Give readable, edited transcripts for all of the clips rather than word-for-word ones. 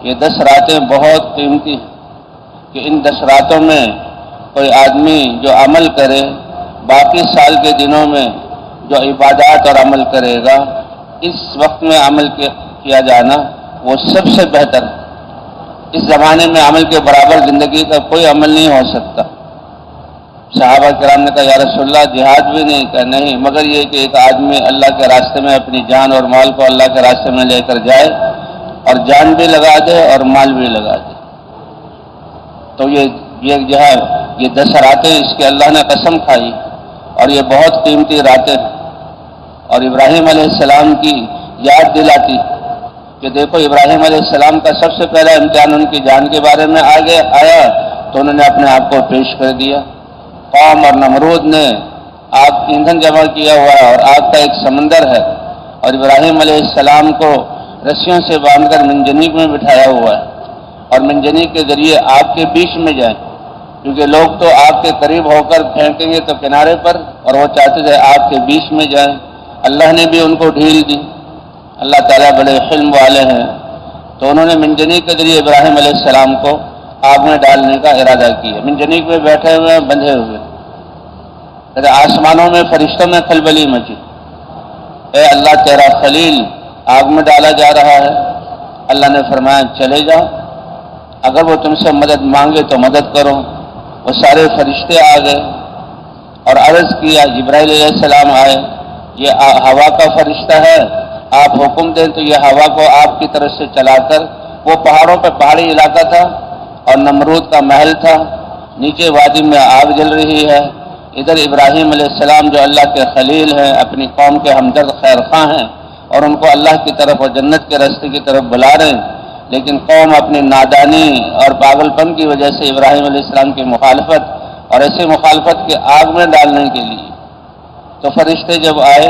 یہ 10 راتیں بہت قیمتی ہیں کہ ان 10 راتوں میں کوئی آدمی جو عمل کرے، باقی سال کے دنوں میں جو عبادات اور عمل کرے گا، اس وقت میں عمل کیا جانا وہ سب سے بہتر ہے۔ اس زمانے میں عمل کے برابر زندگی کا کوئی عمل نہیں ہو سکتا۔ صحابہ کرام نے کہا یا رسول اللہ جہاد بھی نہیں؟ کہا نہیں، مگر یہ کہ ایک آدمی اللہ کے راستے میں اپنی جان اور مال کو اللہ کے راستے میں لے کر جائے اور جان بھی لگا دے اور مال بھی لگا دے۔ تو یہ جو ہے یہ 10 راتیں اس کے اللہ نے قسم کھائی اور یہ بہت قیمتی راتیں ہیں، اور ابراہیم علیہ السلام کی یاد دلاتی کہ دیکھو ابراہیم علیہ السلام کا سب سے پہلا امتحان ان کی جان کے بارے میں آگے آیا تو انہوں نے اپنے آپ کو پیش کر دیا۔ قوم اور نمرود نے آگ کی ایندھن جمع کیا ہوا ہے اور آگ کا ایک سمندر ہے، اور ابراہیم علیہ السلام کو رسیوں سے باندھ کر منجنیق میں بٹھایا ہوا ہے، اور منجنیق کے ذریعے آگ کے بیچ میں جائیں، کیونکہ لوگ تو آگ کے قریب ہو کر پھینکیں گے تو کنارے پر، اور وہ چاہتے تھے آگ کے بیچ میں جائیں۔ اللہ نے بھی ان کو ڈھیل دی، اللہ تعالیٰ بڑے حلم والے ہیں، تو انہوں نے منجنیق کے ذریعے ابراہیم علیہ السلام کو آگ میں ڈالنے کا ارادہ کیا۔ منجنیق میں بیٹھے ہوئے ہیں، بندھے ہوئے، آسمانوں میں فرشتوں میں کھلبلی مچی، اے اللہ تیرا خلیل آگ میں ڈالا جا رہا ہے۔ اللہ نے فرمایا چلے جاؤ، اگر وہ تم سے مدد مانگے تو مدد کرو۔ وہ سارے فرشتے آ گئے اور عرض کیا، جبرائیل علیہ السلام آئے، یہ ہوا کا فرشتہ ہے، آپ حکم دیں تو یہ ہوا کو آپ کی طرف سے چلا کر، وہ پہاڑوں پہ پہاڑی علاقہ تھا اور نمرود کا محل تھا، نیچے وادی میں آگ جل رہی ہے، ادھر ابراہیم علیہ السلام جو اللہ کے خلیل ہیں، اپنی قوم کے ہمدرد خیر خواہ ہیں، اور ان کو اللہ کی طرف اور جنت کے راستے کی طرف بلا رہے ہیں، لیکن قوم اپنی نادانی اور پاگل پن کی وجہ سے ابراہیم علیہ السلام کی مخالفت، اور ایسی مخالفت کے آگ میں ڈالنے کے لیے، تو فرشتے جب آئے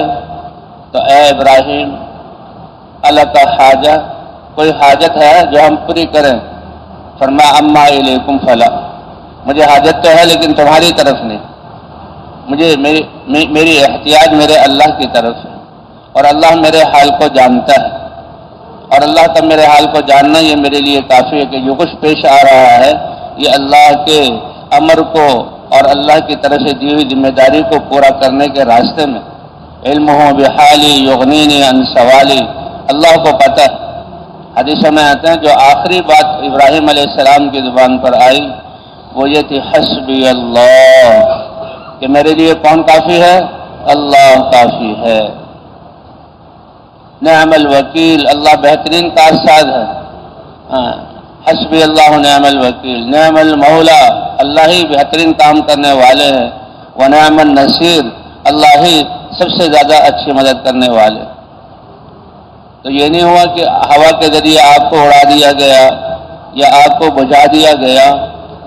تو اے ابراہیم اللہ کا حاجہ، کوئی حاجت ہے جو ہم پوری کریں؟ فرمایا اما الیکم فلا، مجھے حاجت تو ہے لیکن تمہاری طرف نہیں، مجھے میری احتیاج میرے اللہ کی طرف ہے، اور اللہ میرے حال کو جانتا ہے، اور اللہ کا میرے حال کو جاننا یہ میرے لیے کافی ہے کہ جو کچھ پیش آ رہا ہے یہ اللہ کے امر کو اور اللہ کی طرف سے دی ہوئی ذمہ داری کو پورا کرنے کے راستے میں۔ علمہ بحالی یغنینی عن سوالی، اللہ کو پتہ ہے۔ حدیثوں میں آتے ہیں جو آخری بات ابراہیم علیہ السلام کی زبان پر آئی وہ یہ تھی حسبی اللہ، کہ میرے لیے کون کافی ہے؟ اللہ کافی ہے۔ نعم الوکیل، اللہ بہترین کارساز ہے۔ حسبی اللہ نعم الوکیل، نعم المولا، اللہ ہی بہترین کام کرنے والے ہیں، ونعم النصیر، اللہ ہی سب سے زیادہ اچھی مدد کرنے والے۔ تو یہ نہیں ہوا کہ ہوا کے ذریعے آگ کو اڑا دیا گیا یا آگ کو بجھا دیا گیا،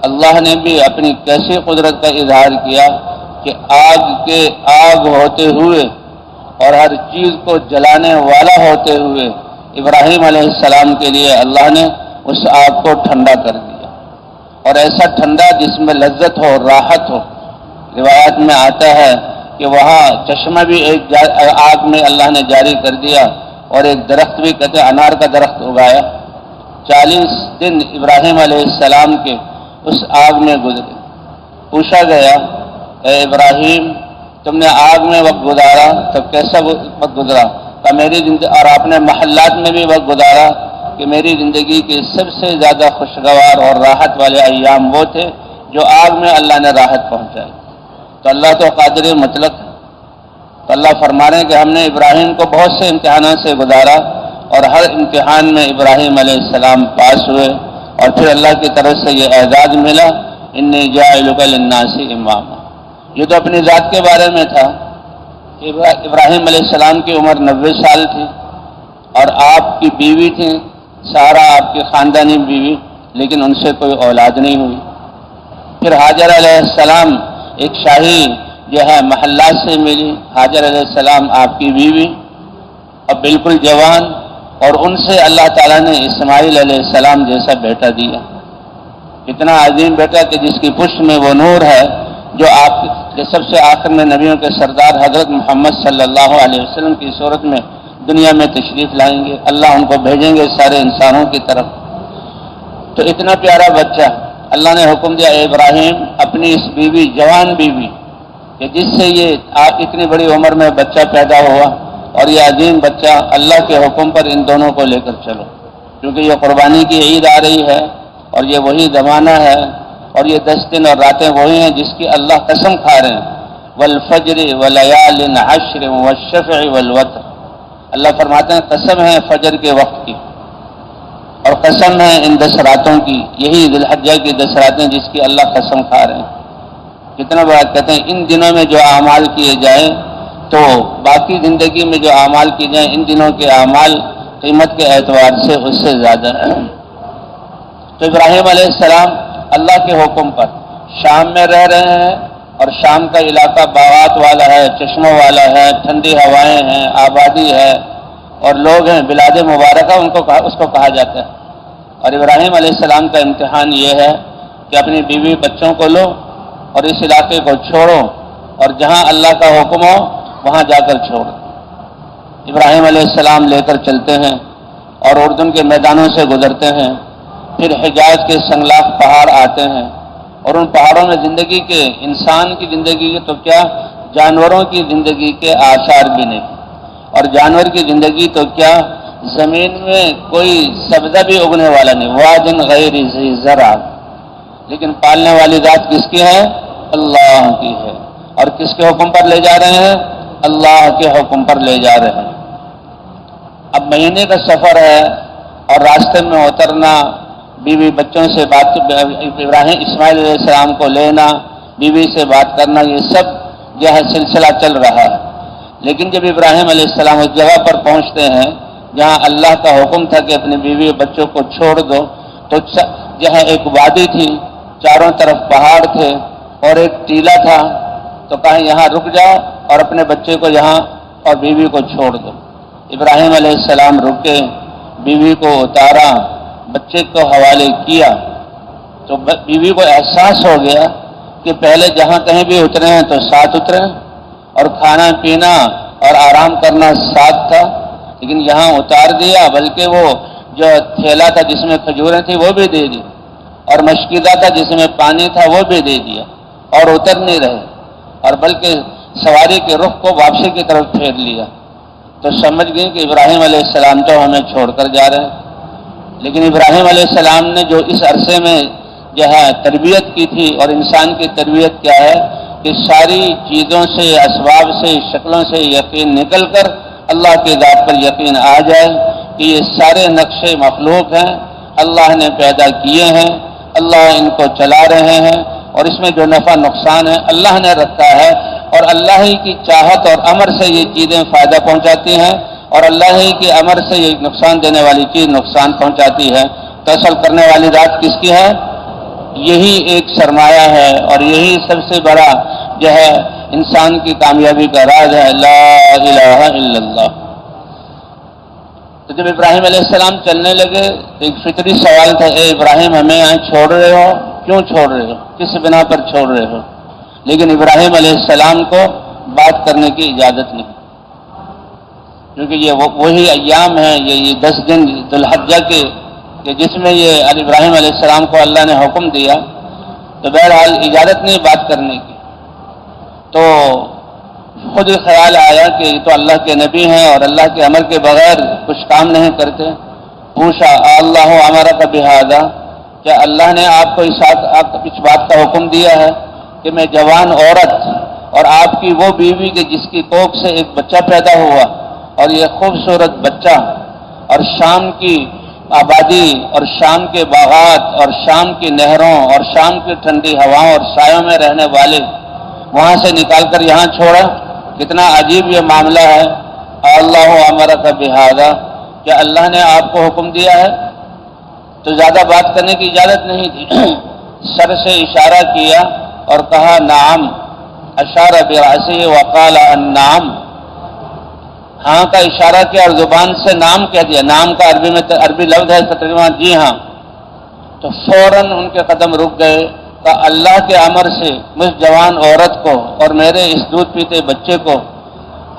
اللہ نے بھی اپنی کیسی قدرت کا اظہار کیا کہ آگ ہوتے ہوئے اور ہر چیز کو جلانے والا ہوتے ہوئے ابراہیم علیہ السلام کے لیے اللہ نے اس آگ کو ٹھنڈا کر دیا، اور ایسا ٹھنڈا جس میں لذت ہو، راحت ہو۔ روایات میں آتا ہے کہ وہاں چشمہ بھی ایک آگ میں اللہ نے جاری کر دیا، اور ایک درخت بھی کہتے ہیں انار کا درخت اگایا۔ 40 دن ابراہیم علیہ السلام کے اس آگ میں گزرے۔ پوچھا گیا اے ابراہیم تم نے آگ میں وقت گزارا تب کیسا وقت گزرا؟ کہ میری زندگی، اور آپ نے محلات میں بھی وقت گزارا، کہ میری زندگی کے سب سے زیادہ خوشگوار اور راحت والے ایام وہ تھے جو آگ میں اللہ نے راحت پہنچائی۔ تو اللہ تو قادر مطلق ہے، تو اللہ فرما رہے ہیں کہ ہم نے ابراہیم کو بہت سے امتحانات سے گزارا، اور ہر امتحان میں ابراہیم علیہ السلام پاس ہوئے، اور پھر اللہ کی طرف سے یہ اعزاز ملا انی جاعلک للناس اماما۔ یہ تو اپنی ذات کے بارے میں تھا کہ ابراہیم علیہ السلام کی عمر 90 سال تھی، اور آپ کی بیوی تھی سارا، آپ کی خاندانی بیوی، لیکن ان سے کوئی اولاد نہیں ہوئی۔ پھر حاجر علیہ السلام ایک شاہی جو ہے محلات سے ملی، حاجر علیہ السلام آپ کی بیوی، اور بالکل جوان، اور ان سے اللہ تعالیٰ نے اسماعیل علیہ السلام جیسا بیٹا دیا۔ اتنا عظیم بیٹا کہ جس کی پشت میں وہ نور ہے جو آپ کے سب سے آخر میں نبیوں کے سردار حضرت محمد صلی اللہ علیہ وسلم کی صورت میں دنیا میں تشریف لائیں گے۔ اللہ ان کو بھیجیں گے سارے انسانوں کی طرف، تو اتنا پیارا بچہ اللہ نے حکم دیا اے ابراہیم اپنی اس بیوی جوان بیوی کہ جس سے یہ آپ اتنی بڑی عمر میں بچہ پیدا ہوا اور یہ عظیم بچہ اللہ کے حکم پر ان دونوں کو لے کر چلو، کیونکہ یہ قربانی کی عید آ رہی ہے اور یہ وہی زمانہ ہے اور یہ 10 دن اور راتیں وہی ہیں جس کی اللہ قسم کھا رہے ہیں، والفجر ولیال عشر والشفع والوتر، اللہ فرماتے ہیں قسم ہے فجر کے وقت کی اور قسم ہے ان 10 راتوں کی، یہی ذی الحجہ کی 10 راتیں جس کی اللہ قسم کھا رہے ہیں۔ کتنا بڑا کہتے ہیں ان دنوں میں جو اعمال کیے جائیں تو باقی زندگی میں جو اعمال کیے جائیں ان دنوں کے اعمال قیمت کے اعتبار سے اس سے زیادہ ہیں۔ تو ابراہیم علیہ السلام اللہ کے حکم پر شام میں رہ رہے ہیں اور شام کا علاقہ باغات والا ہے، چشموں والا ہے، ٹھنڈی ہوائیں ہیں، آبادی ہے اور لوگ ہیں، بلاد مبارکہ اس کو کہا جاتا ہے۔ اور ابراہیم علیہ السلام کا امتحان یہ ہے کہ اپنی بیوی بچوں کو لو اور اس علاقے کو چھوڑو اور جہاں اللہ کا حکم ہو وہاں جا کر چھوڑو۔ ابراہیم علیہ السلام لے کر چلتے ہیں اور اردن کے میدانوں سے گزرتے ہیں، پھر حجاز کے سنگلاخ پہاڑ آتے ہیں اور ان پہاڑوں میں زندگی کے، انسان کی زندگی کے تو کیا جانوروں کی زندگی کے آثار بھی نہیں، اور جانور کی زندگی تو کیا زمین میں کوئی سبزہ بھی اگنے والا نہیں، وادن غیر ذی زرع، لیکن پالنے والی ذات کس کی ہے؟ اللہ کی ہے۔ اور کس کے حکم پر لے جا رہے ہیں؟ اللہ کے حکم پر لے جا رہے ہیں۔ اب مہینے کا سفر ہے اور راستے میں اترنا، بیوی بچوں سے بات، ابراہیم اسماعیل علیہ السلام کو لینا، بیوی سے بات کرنا، یہ سب جو ہے سلسلہ چل رہا ہے۔ لیکن جب ابراہیم علیہ السلام اس جگہ پر پہنچتے ہیں جہاں اللہ کا حکم تھا کہ اپنی بیوی بچوں کو چھوڑ دو، تو جہاں ایک وادی تھی، چاروں طرف پہاڑ تھے اور ایک ٹیلا تھا، تو کہا یہاں رک جاؤ اور اپنے بچے کو یہاں اور بیوی کو چھوڑ دو۔ ابراہیم علیہ السلام رکے، بیوی کو اتارا، بچے کو حوالے کیا، تو بیوی کو احساس ہو گیا کہ پہلے جہاں کہیں بھی اترے ہیں تو ساتھ اترے اور کھانا پینا اور آرام کرنا ساتھ تھا، لیکن یہاں اتار دیا، بلکہ وہ جو تھیلا تھا جس میں کھجوریں تھیں وہ بھی دے دی اور مشکیزہ تھا جس میں پانی تھا وہ بھی دے دیا، اور اتر نہیں رہے اور بلکہ سواری کے رخ کو واپسی کی طرف پھیر لیا۔ تو سمجھ گئی کہ ابراہیم علیہ السلام تو ہمیں چھوڑ کر جا رہے ہیں۔ لیکن ابراہیم علیہ السلام نے جو اس عرصے میں جو ہے تربیت کی تھی، اور انسان کی تربیت کیا ہے کہ ساری چیزوں سے، اسباب سے، شکلوں سے یقین نکل کر اللہ کی ذات پر یقین آ جائے کہ یہ سارے نقشے مخلوق ہیں، اللہ نے پیدا کیے ہیں، اللہ ان کو چلا رہے ہیں اور اس میں جو نفع نقصان ہے اللہ نے رکھا ہے، اور اللہ ہی کی چاہت اور امر سے یہ چیزیں فائدہ پہنچاتی ہیں اور اللہ ہی کے امر سے یہ نقصان دینے والی چیز نقصان پہنچاتی ہے۔ تو اصل کرنے والی ذات کس کی ہے؟ یہی ایک سرمایہ ہے اور یہی سب سے بڑا جو ہے انسان کی کامیابی کا راز ہے، لا الہ الا اللہ۔ تو جب ابراہیم علیہ السلام چلنے لگے تو ایک فطری سوال تھا، اے ابراہیم ہمیں یہاں چھوڑ رہے ہو، کیوں چھوڑ رہے ہو، کس بنا پر چھوڑ رہے ہو؟ لیکن ابراہیم علیہ السلام کو بات کرنے کی اجازت نہیں، کیونکہ یہ وہی ایام ہیں، یہ 10 دن ذی الحجہ کے کہ جس میں یہ ابراہیم علیہ السلام کو اللہ نے حکم دیا، تو بہرحال اجازت نہیں بات کرنے کی۔ تو خود ہی خیال آیا کہ یہ تو اللہ کے نبی ہیں اور اللہ کے امر کے بغیر کچھ کام نہیں کرتے۔ پوچھا اللہ امرک بہذا، کیا اللہ نے آپ کو اس بات کا حکم دیا ہے کہ میں جوان عورت اور آپ کی وہ بیوی کہ جس کی کوکھ سے ایک بچہ پیدا ہوا اور یہ خوبصورت بچہ، اور شام کی آبادی اور شام کے باغات اور شام کی نہروں اور شام کی ٹھنڈی ہواؤں اور سایوں میں رہنے والے وہاں سے نکال کر یہاں چھوڑا؟ کتنا عجیب یہ معاملہ ہے۔ اللہ امرک بہذا، کیا اللہ نے آپ کو حکم دیا ہے؟ تو زیادہ بات کرنے کی اجازت نہیں تھی، سر سے اشارہ کیا اور کہا نعم، اشار برأسہ وقال النعم، ہاں کا اشارہ کیا اور زبان سے نام کہہ دیا۔ نام کا عربی لفظ ہے ترجمہ جی ہاں۔ تو فوراً ان کے قدم رک گئے کہ اللہ کے امر سے مجھ جوان عورت کو اور میرے اس دودھ پیتے بچے کو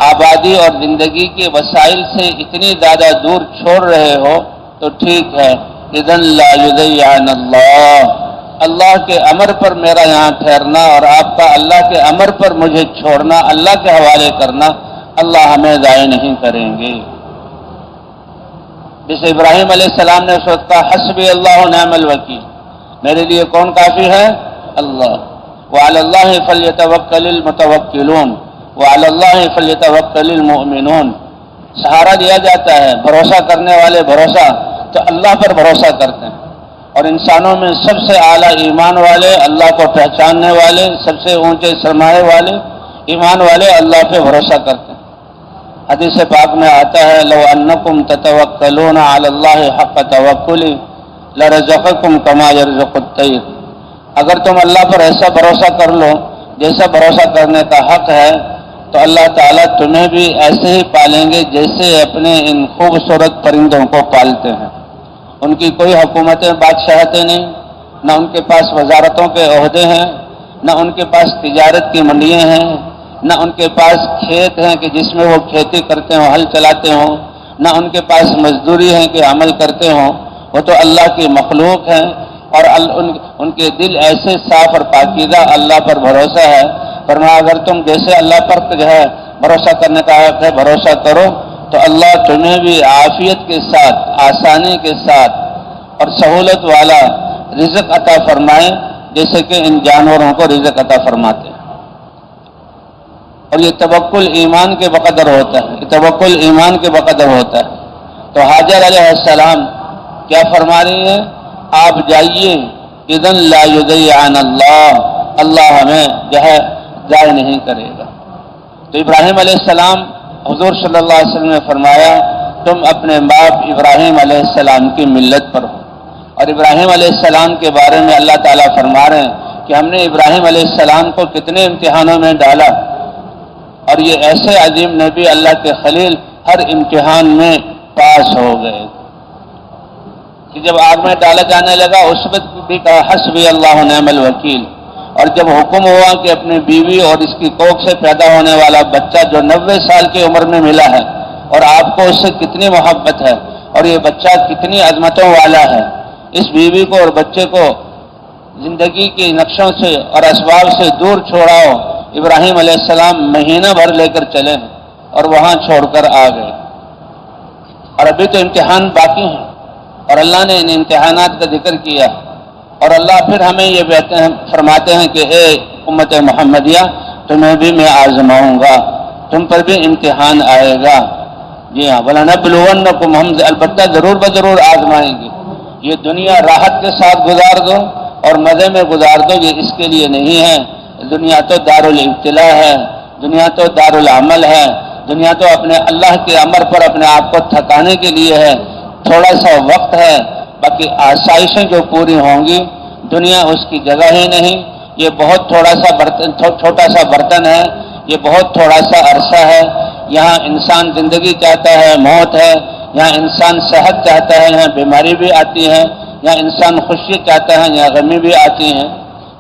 آبادی اور زندگی کے وسائل سے اتنی زیادہ دور چھوڑ رہے ہو تو ٹھیک ہے، اذن لا یضیعن اللہ، اللہ کے امر پر میرا یہاں ٹھہرنا اور آپ کا اللہ کے امر پر مجھے چھوڑنا، اللہ کے حوالے کرنا، اللہ ہمیں ضائع نہیں کریں گے۔ جیسے ابراہیم علیہ السلام نے اس وقت کہا حسبی اللہ و نعم الوکیل، میرے لیے کون کافی ہے؟ اللہ۔ وعلی اللہ فلیتوکل المتوکلون وعلی اللہ فلیتوکل المؤمنون، سہارا دیا جاتا ہے، بھروسہ کرنے والے بھروسہ تو اللہ پر بھروسہ کرتے ہیں، اور انسانوں میں سب سے اعلیٰ ایمان والے، اللہ کو پہچاننے والے، سب سے اونچے سرمایہ والے، ایمان والے اللہ پہ بھروسہ کرتے ہیں۔ حدیث پاک میں آتا ہے لو انکم تتوکلون علی اللہ حق توکلی لرزقکم کما یرزق الطیر، اگر تم اللہ پر ایسا بھروسہ کر لو جیسا بھروسہ کرنے کا حق ہے تو اللہ تعالیٰ تمہیں بھی ایسے ہی پالیں گے جیسے اپنے ان خوبصورت پرندوں کو پالتے ہیں۔ ان کی کوئی حکومتیں بادشاہتیں نہیں، نہ ان کے پاس وزارتوں کے عہدے ہیں، نہ ان کے پاس تجارت کی منڈیاں ہیں، نہ ان کے پاس کھیت ہیں کہ جس میں وہ کھیتی کرتے ہوں، ہل چلاتے ہوں، نہ ان کے پاس مزدوری ہے کہ عمل کرتے ہوں، وہ تو اللہ کی مخلوق ہیں، اور ان کے دل ایسے صاف اور پاکیزہ، اللہ پر بھروسہ ہے۔ فرمایا اگر تم جیسے اللہ پر جو ہے بھروسہ کرنے کا حق ہے بھروسہ کرو تو اللہ تمہیں بھی عافیت کے ساتھ، آسانی کے ساتھ اور سہولت والا رزق عطا فرمائے، جیسے کہ ان جانوروں کو رزق عطا فرماتے ہیں۔ اور یہ توکل ایمان کے بقدر ہوتا ہے، یہ توکل ایمان کے بقدر ہوتا ہے۔ تو حاجر علیہ السلام کیا فرما رہی ہیں؟ آپ جائیے، اذن لا یضیعن اللہ، اللہ ہمیں جو ہے ضائع نہیں کرے گا۔ تو ابراہیم علیہ السلام، حضور صلی اللہ علیہ وسلم نے فرمایا تم اپنے باپ ابراہیم علیہ السلام کی ملت پر ہو، اور ابراہیم علیہ السلام کے بارے میں اللہ تعالیٰ فرما رہے ہیں کہ ہم نے ابراہیم علیہ السلام کو کتنے امتحانوں میں ڈالا، اور یہ ایسے عظیم نبی اللہ کے خلیل ہر امتحان میں پاس ہو گئے کہ جب آگ میں ڈالا جانے لگا اس وقت بھی کہا حسبی اللہ و نعم الوکیل، اور جب حکم ہوا کہ اپنی بیوی اور اس کی کوکھ سے پیدا ہونے والا بچہ جو 90 سال کی عمر میں ملا ہے اور آپ کو اس سے کتنی محبت ہے اور یہ بچہ کتنی عظمتوں والا ہے، اس بیوی کو اور بچے کو زندگی کے نقشوں سے اور اسباب سے دور چھوڑاؤ۔ ابراہیم علیہ السلام مہینہ بھر لے کر چلے اور وہاں چھوڑ کر آ گئے، اور ابھی تو امتحان باقی ہیں، اور اللہ نے ان امتحانات کا ذکر کیا، اور اللہ پھر ہمیں یہ فرماتے ہیں کہ اے امت محمدیہ تمہیں بھی میں آزماؤں گا، تم پر بھی امتحان آئے گا۔ جی ہاں، وَلَنَبْلُوَنَّكُمْ، ہم البتہ ضرور بضرور آزمائیں گے۔ یہ دنیا راحت کے ساتھ گزار دو اور مزے میں گزار دو، یہ اس کے لیے نہیں ہے۔ دنیا تو دار الابتلاء ہے، دنیا تو دار العمل ہے، دنیا تو اپنے اللہ کے امر پر اپنے آپ کو تھکانے کے لیے ہے۔ تھوڑا سا وقت ہے، باقی آسائشیں جو پوری ہوں گی، دنیا اس کی جگہ ہی نہیں۔ یہ بہت چھوٹا سا برتن ہے، یہ بہت تھوڑا سا عرصہ ہے۔ یہاں انسان زندگی چاہتا ہے، موت ہے، یہاں انسان صحت چاہتا ہے، یہاں بیماری بھی آتی ہے، یہاں انسان خوشی چاہتا ہے، یہاں غمی بھی آتی ہیں،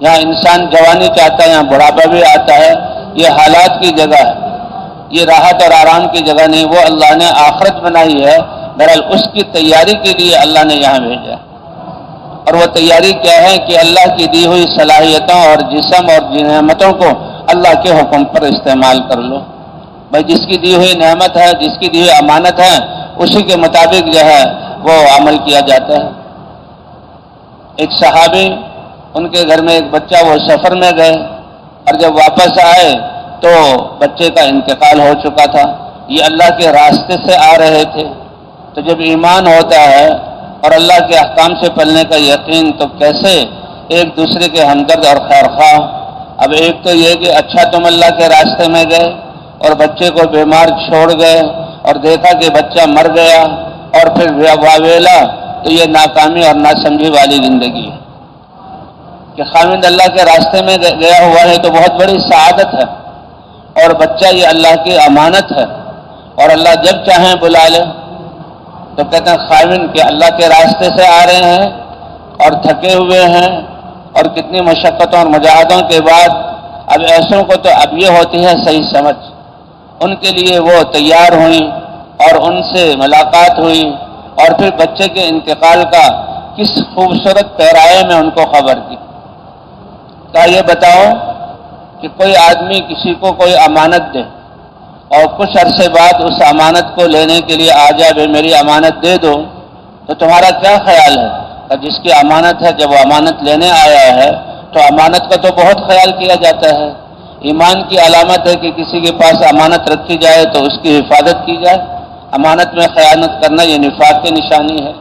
یہاں انسان جوانی چاہتا ہے، یہاں بڑھاپا بھی آتا ہے۔ یہ حالات کی جگہ ہے، یہ راحت اور آرام کی جگہ نہیں، وہ اللہ نے آخرت بنائی ہے۔ بہرحال اس کی تیاری کے لیے اللہ نے یہاں بھیجا، اور وہ تیاری کیا ہے کہ اللہ کی دی ہوئی صلاحیتوں اور جسم اور نعمتوں کو اللہ کے حکم پر استعمال کر لو۔ بھائی جس کی دی ہوئی نعمت ہے، جس کی دی ہوئی امانت ہے، اسی کے مطابق جو ہے وہ عمل کیا جاتا ہے۔ ایک صحابی، ان کے گھر میں ایک بچہ، وہ سفر میں گئے اور جب واپس آئے تو بچے کا انتقال ہو چکا تھا۔ یہ اللہ کے راستے سے آ رہے تھے، تو جب ایمان ہوتا ہے اور اللہ کے احکام سے پلنے کا یقین تو کیسے ایک دوسرے کے ہمدرد اور خیر خواہ۔ اب ایک تو یہ کہ اچھا تم اللہ کے راستے میں گئے اور بچے کو بیمار چھوڑ گئے اور دیکھا کہ بچہ مر گیا اور پھر واویلا، تو یہ ناکامی اور ناسمجھی والی زندگی ہے۔ کہ خاوند اللہ کے راستے میں گیا ہوا ہے تو بہت بڑی سعادت ہے، اور بچہ یہ اللہ کی امانت ہے، اور اللہ جب چاہیں بلا لے۔ تو کہتے ہیں خاوند کہ اللہ کے راستے سے آ رہے ہیں اور تھکے ہوئے ہیں اور کتنی مشقتوں اور مجاہدوں کے بعد اب ایسوں کو تو اب یہ ہوتی ہے صحیح سمجھ۔ ان کے لیے وہ تیار ہوئیں اور ان سے ملاقات ہوئی، اور پھر بچے کے انتقال کا کس خوبصورت پیرائے میں ان کو خبر دی۔ کہا یہ بتاؤ کہ کوئی آدمی کسی کو کوئی امانت دے اور کچھ عرصے بعد اس امانت کو لینے کے لیے آ جائے، بھائی میری امانت دے دو، تو تمہارا کیا خیال ہے؟ کہ جس کی امانت ہے، جب وہ امانت لینے آیا ہے تو امانت کا تو بہت خیال کیا جاتا ہے۔ ایمان کی علامت ہے کہ کسی کے پاس امانت رکھی جائے تو اس کی حفاظت کی جائے۔ امانت میں خیانت کرنا یہ نفاق کی نشانی ہے۔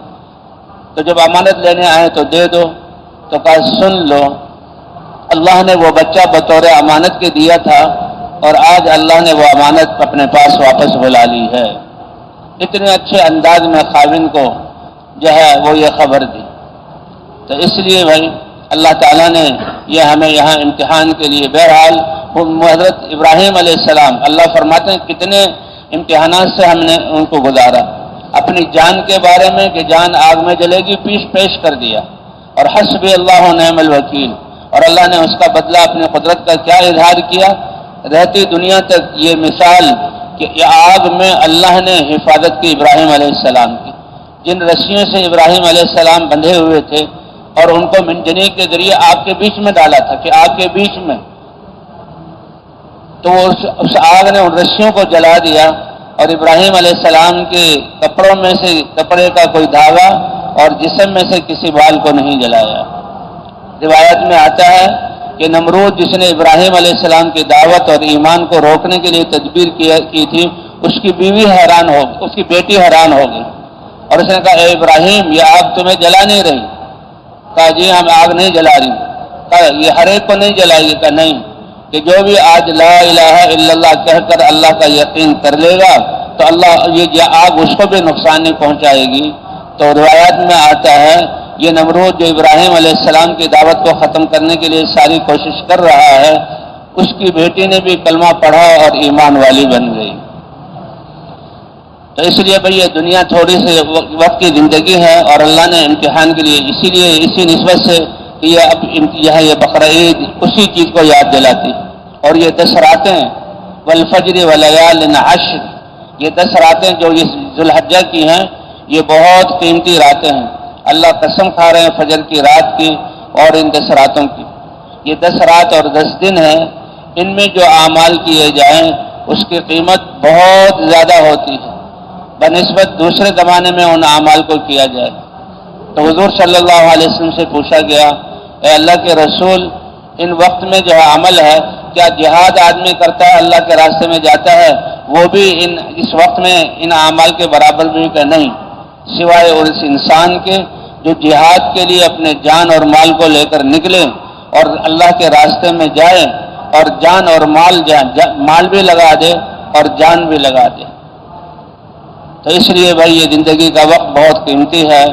تو جب امانت لینے آئے تو دے دو، تو کہا سن لو، اللہ نے وہ بچہ بطور امانت کے دیا تھا اور آج اللہ نے وہ امانت اپنے پاس واپس بلا لی ہے۔ اتنے اچھے انداز میں خاوند کو جو ہے وہ یہ خبر دی۔ تو اس لیے بھائی اللہ تعالیٰ نے یہ ہمیں یہاں امتحان کے لیے، بہرحال حضرت ابراہیم علیہ السلام، اللہ فرماتے ہیں کتنے امتحانات سے ہم نے ان کو گزارا۔ اپنی جان کے بارے میں کہ جان آگ میں جلے گی پیش کر دیا، اور حسبی اللہ و نعم الوکیل، اور اللہ نے اس کا بدلہ اپنی قدرت کا کیا اظہار کیا، رہتی دنیا تک یہ مثال کہ آگ میں اللہ نے حفاظت کی ابراہیم علیہ السلام کی۔ جن رسیوں سے ابراہیم علیہ السلام بندھے ہوئے تھے اور ان کو منجنیق کے ذریعے آگ کے بیچ میں ڈالا تھا کہ آگ کے بیچ میں، تو اس آگ نے ان رسیوں کو جلا دیا اور ابراہیم علیہ السلام کے کپڑوں میں سے کپڑے کا کوئی دھاگا اور جسم میں سے کسی بال کو نہیں جلایا۔ روایت میں آتا ہے کہ نمرود جس نے ابراہیم علیہ السلام کی دعوت اور ایمان کو روکنے کے لیے تدبیر کی تھی، اس کی بیوی حیران ہو، اس کی بیٹی حیران ہو گئی اور اس نے کہا اے ابراہیم یہ آگ تمہیں جلا نہیں رہی؟ کہا جی ہم آگ نہیں جلا رہی۔ کہا یہ ہر ایک کو نہیں جلائے گی؟ کہا نہیں، کہ جو بھی آج لا الہ الا اللہ کہہ کر اللہ کا یقین کر لے گا تو اللہ یہ آگ اس کو بھی نقصان نہیں پہنچائے گی۔ تو روایات میں آتا ہے یہ نمرود جو ابراہیم علیہ السلام کی دعوت کو ختم کرنے کے لیے ساری کوشش کر رہا ہے، اس کی بیٹی نے بھی کلمہ پڑھا اور ایمان والی بن گئی۔ تو اس لیے بھئی یہ دنیا تھوڑی سی وقت کی زندگی ہے اور اللہ نے امتحان کے لیے اسی نسبت سے یہ بقرہ عید اسی چیز کو یاد دلاتی، اور یہ 10 راتیں والفجر ولیال عشر، یہ 10 راتیں جو اس ذوالحجہ کی ہیں یہ بہت قیمتی راتیں ہیں۔ اللہ قسم کھا رہے ہیں فجر کی رات کی اور ان 10 راتوں کی۔ یہ 10 رات اور 10 دن ہیں، ان میں جو اعمال کیے جائیں اس کی قیمت بہت زیادہ ہوتی ہے بنسبت دوسرے زمانے میں ان اعمال کو کیا جائے۔ تو حضور صلی اللہ علیہ وسلم سے پوچھا گیا اے اللہ کے رسول، ان وقت میں جو عمل ہے کیا جہاد آدمی کرتا ہے اللہ کے راستے میں جاتا ہے وہ بھی اس وقت میں ان اعمال کے برابر بھی کہ نہیں، سوائے اس انسان کے جو جہاد کے لیے اپنے جان اور مال کو لے کر نکلے اور اللہ کے راستے میں جائے اور جان اور مال بھی لگا دے اور جان بھی لگا دے۔ تو اس لیے بھائی یہ زندگی کا وقت بہت قیمتی ہے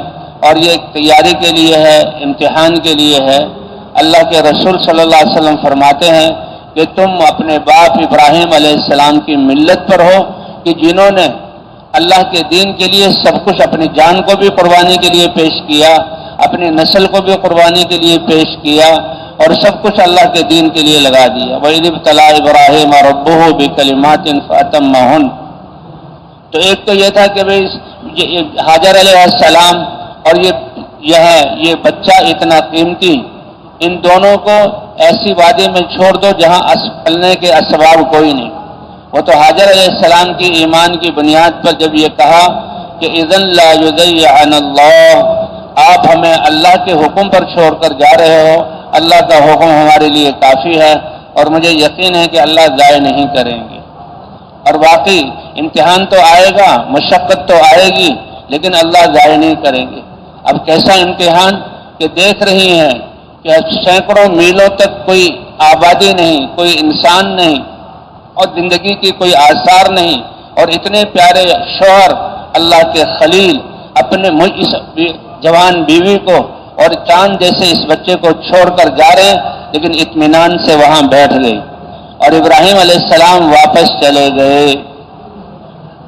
اور یہ تیاری کے لیے ہے، امتحان کے لیے ہے۔ اللہ کے رسول صلی اللہ علیہ وسلم فرماتے ہیں کہ تم اپنے باپ ابراہیم علیہ السلام کی ملت پر ہو کہ جنہوں نے اللہ کے دین کے لیے سب کچھ، اپنی جان کو بھی قربانی کے لیے پیش کیا، اپنی نسل کو بھی قربانی کے لیے پیش کیا اور سب کچھ اللہ کے دین کے لیے لگا دیا۔ وَإِذِ ابْتَلَىٰ إِبْرَاهِيمَ رَبُّهُ بِكَلِمَاتٍ فَأَتَمَّهُنَّ۔ تو ایک تو یہ تھا کہ حاجر علیہ السلام اور یہ بچہ اتنا قیمتی، ان دونوں کو ایسی وادی میں چھوڑ دو جہاں پلنے کے اسباب کوئی نہیں۔ وہ تو حاجر علیہ السلام کی ایمان کی بنیاد پر جب یہ کہا کہ اذن لا یضیعن اللہ، آپ ہمیں اللہ کے حکم پر چھوڑ کر جا رہے ہو، اللہ کا حکم ہمارے لیے کافی ہے اور مجھے یقین ہے کہ اللہ ضائع نہیں کریں گے۔ اور واقعی امتحان تو آئے گا، مشقت تو آئے گی، لیکن اللہ ضائع نہیں کریں گے۔ اب کیسا امتحان کہ دیکھ رہی ہیں کہ سینکڑوں میلوں تک کوئی آبادی نہیں، کوئی انسان نہیں اور زندگی کی کوئی آثار نہیں، اور اتنے پیارے شوہر اللہ کے خلیل اپنے اس جوان بیوی کو اور چاند جیسے اس بچے کو چھوڑ کر جا رہے ہیں، لیکن اطمینان سے وہاں بیٹھ گئی اور ابراہیم علیہ السلام واپس چلے گئے۔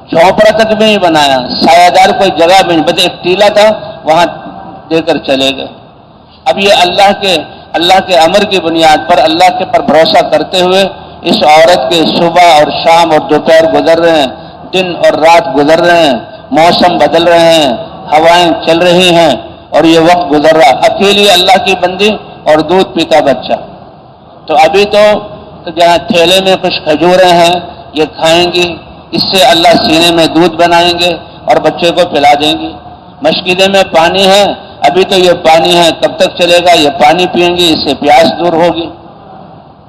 جھونپڑا تک بھی نہیں بنایا، سایہ دار کوئی جگہ بھی نہیں، بس ایک ٹیلا تھا وہاں دے کر چلے گئے۔ اب یہ اللہ کے امر کی بنیاد پر اللہ کے پر بھروسہ کرتے ہوئے اس عورت کے صبح اور شام اور دوپہر گزر رہے ہیں، دن اور رات گزر رہے ہیں، موسم بدل رہے ہیں، ہوائیں چل رہی ہیں اور یہ وقت گزر رہا، اکیلی اللہ کی بندی اور دودھ پیتا بچہ. تو ابھی تو جہاں تھیلے میں کچھ کھجوریں ہیں یہ کھائیں گی، اس سے اللہ سینے میں دودھ بنائیں گے اور بچے کو پلا دیں گی. مشکیدے میں پانی ہے، ابھی تو یہ پانی ہے، کب تک چلے گا؟ یہ پانی پئیں گی، اس سے پیاس دور ہوگی،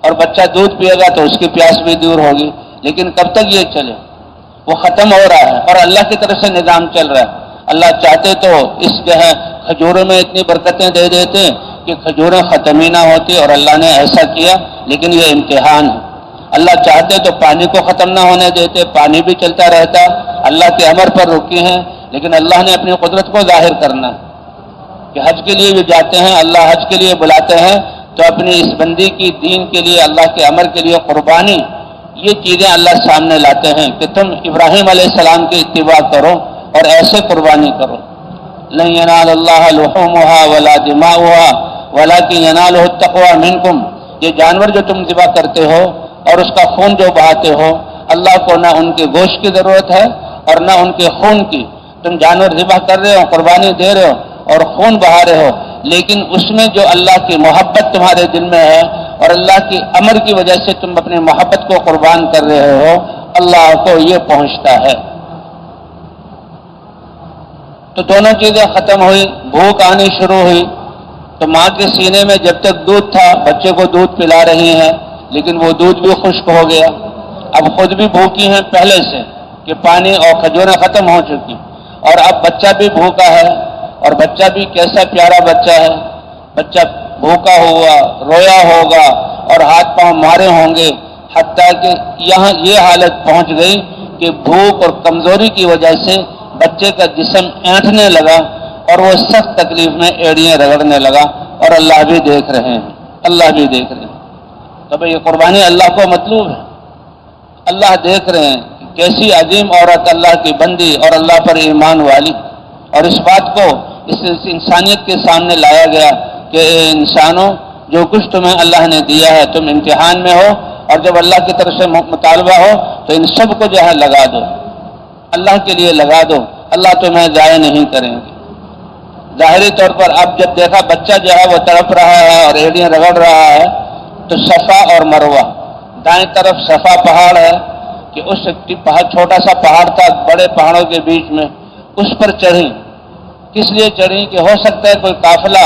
اور بچہ دودھ پیے گا تو اس کی پیاس بھی دور ہوگی. لیکن کب تک یہ چلے؟ وہ ختم ہو رہا ہے اور اللہ کی طرف سے نظام چل رہا ہے. اللہ چاہتے تو اس جو ہے کھجوروں میں اتنی برکتیں دے دیتے کہ کھجوریں ختم ہی نہ ہوتی، اور اللہ نے ایسا کیا. لیکن یہ امتحان ہے. اللہ چاہتے تو پانی کو ختم نہ ہونے دیتے، پانی بھی چلتا رہتا. اللہ کے امر پر رکی ہیں، لیکن اللہ نے اپنی قدرت کو ظاہر کرنا ہے کہ حج کے لیے بھی جاتے ہیں، اللہ حج کے لیے بلاتے ہیں تو اپنی اس بندی کی دین کے لیے، اللہ کے امر کے لیے قربانی، یہ چیزیں اللہ سامنے لاتے ہیں کہ تم ابراہیم علیہ السلام کی اتباع کرو اور ایسے قربانی کرو. لن ینال اللہ لحومها ولا دماؤها ولکن ینالہ التقوی منکم. یہ جانور جو تم ذبح کرتے ہو اور اس کا خون جو بہاتے ہو، اللہ کو نہ ان کے گوشت کی ضرورت ہے اور نہ ان کے خون کی. تم جانور ذبح کر رہے ہو، قربانی دے رہے ہو اور خون بہا رہے ہو، لیکن اس میں جو اللہ کی محبت تمہارے دل میں ہے اور اللہ کی امر کی وجہ سے تم اپنی محبت کو قربان کر رہے ہو، اللہ کو یہ پہنچتا ہے. تو دونوں چیزیں ختم ہوئی، بھوک آنی شروع ہوئی. تو ماں کے سینے میں جب تک دودھ تھا، بچے کو دودھ پلا رہی ہیں، لیکن وہ دودھ بھی خشک ہو گیا. اب خود بھی بھوکی ہیں پہلے سے کہ پانی اور کھجوریں ختم ہو چکی، اور اب بچہ بھی بھوکا ہے، اور بچہ بھی کیسا پیارا بچہ ہے. بچہ بھوکا ہوا، رویا ہوگا اور ہاتھ پاؤں مارے ہوں گے، حتیٰ کہ یہاں یہ حالت پہنچ گئی کہ بھوک اور کمزوری کی وجہ سے بچے کا جسم اینٹھنے لگا اور وہ سخت تکلیف میں ایڑیاں رگڑنے لگا. اور اللہ بھی دیکھ رہے ہیں، اللہ بھی دیکھ رہے ہیں. تو یہ قربانی اللہ کو مطلوب ہے. اللہ دیکھ رہے ہیں کہ کیسی عظیم عورت اللہ کی بندی اور اللہ پر ایمان والی. اور اس بات کو اس انسانیت کے سامنے لایا گیا کہ اے انسانوں، جو کچھ تمہیں اللہ نے دیا ہے تم امتحان میں ہو، اور جب اللہ کی طرف سے مطالبہ ہو تو ان سب کو جو ہے لگا دو، اللہ کے لیے لگا دو. اللہ تمہیں ضائع نہیں کریں گے. ظاہری طور پر اب جب دیکھا بچہ جو ہے وہ تڑپ رہا ہے اور ایڑیاں رگڑ رہا ہے، تو صفا اور مروہ، دائیں طرف صفا پہاڑ ہے کہ اس چھوٹا سا پہاڑ تھا بڑے پہاڑوں کے بیچ میں، اس پر چڑھی. کس لیے چڑھی؟ کہ ہو سکتا ہے کوئی قافلہ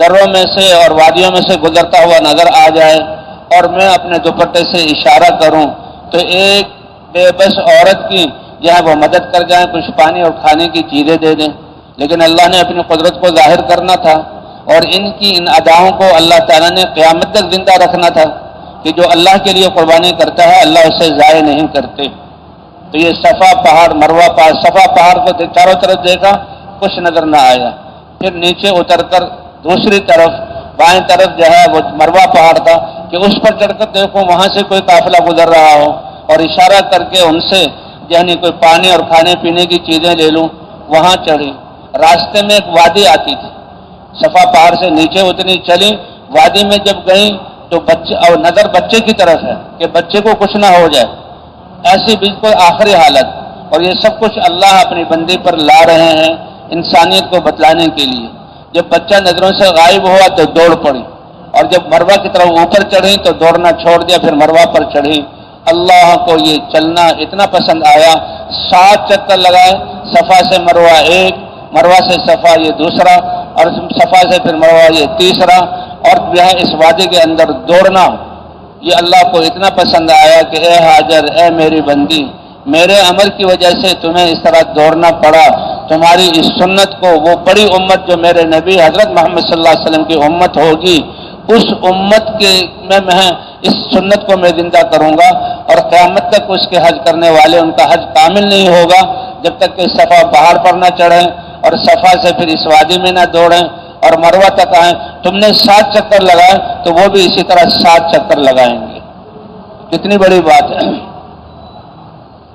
دروں میں سے اور وادیوں میں سے گزرتا ہوا نظر آ جائے اور میں اپنے دوپٹے سے اشارہ کروں تو ایک بے بس عورت کی جو ہے وہ مدد کر جائیں، کچھ پانی اور کھانے کی چیزیں دے دیں. لیکن اللہ نے اپنی قدرت کو ظاہر کرنا تھا، اور ان کی ان اداؤں کو اللہ تعالیٰ نے قیامت تک زندہ رکھنا تھا کہ جو اللہ کے لیے قربانی کرتا ہے اللہ اسے ضائع نہیں کرتے. تو یہ صفا پہاڑ، مروہ پہاڑ، صفا پہاڑ کو چاروں طرف دیکھا، کچھ نظر نہ آیا. پھر نیچے اتر کر دوسری طرف بائیں طرف جو ہے وہ مروہ پہاڑ تھا کہ اس پر چڑھ کر دیکھو وہاں سے کوئی قافلہ گزر رہا ہو اور اشارہ کر کے ان سے یعنی کوئی پانی اور کھانے پینے کی چیزیں لے لوں. وہاں چڑھی. راستے میں ایک وادی آتی تھی، صفا پہاڑ سے نیچے اتنی چلی. وادی میں جب گئی تو بچے اور نظر بچے کی طرف ہے کہ بچے کو کچھ نہ ہو جائے، ایسی بالکل آخری حالت. اور یہ سب کچھ اللہ اپنی بندی پر لا رہے ہیں انسانیت کو بتلانے کے لیے. جب بچہ نظروں سے غائب ہوا تو دوڑ پڑی، اور جب مروہ کی طرف اوپر چڑھی تو دوڑنا چھوڑ دیا، پھر مروہ پر چڑھی. اللہ کو یہ چلنا اتنا پسند آیا، 7 چکر لگائے، صفا سے مروہ ایک، مروہ سے صفا یہ دوسرا، اور صفا سے پھر مروہ یہ تیسرا. اور جو ہے اس وادی کے اندر دوڑنا یہ اللہ کو اتنا پسند آیا کہ اے ہاجر، اے میری بندی، میرے امر کی وجہ سے تمہیں اس طرح دوڑنا پڑا. تمہاری اس سنت کو وہ بڑی امت جو میرے نبی حضرت محمد صلی اللہ علیہ وسلم کی امت ہوگی، اس امت کے میں اس سنت کو میں زندہ کروں گا، اور قیامت تک اس کے حج کرنے والے ان کا حج کامل نہیں ہوگا جب تک کہ صفا پہاڑ پر نہ چڑھیں اور صفا سے پھر اس وادی میں نہ دوڑیں اور مروہ تک آئیں. تم نے 7 چکر لگائے تو وہ بھی اسی طرح 7 چکر لگائیں گے. کتنی بڑی بات ہے.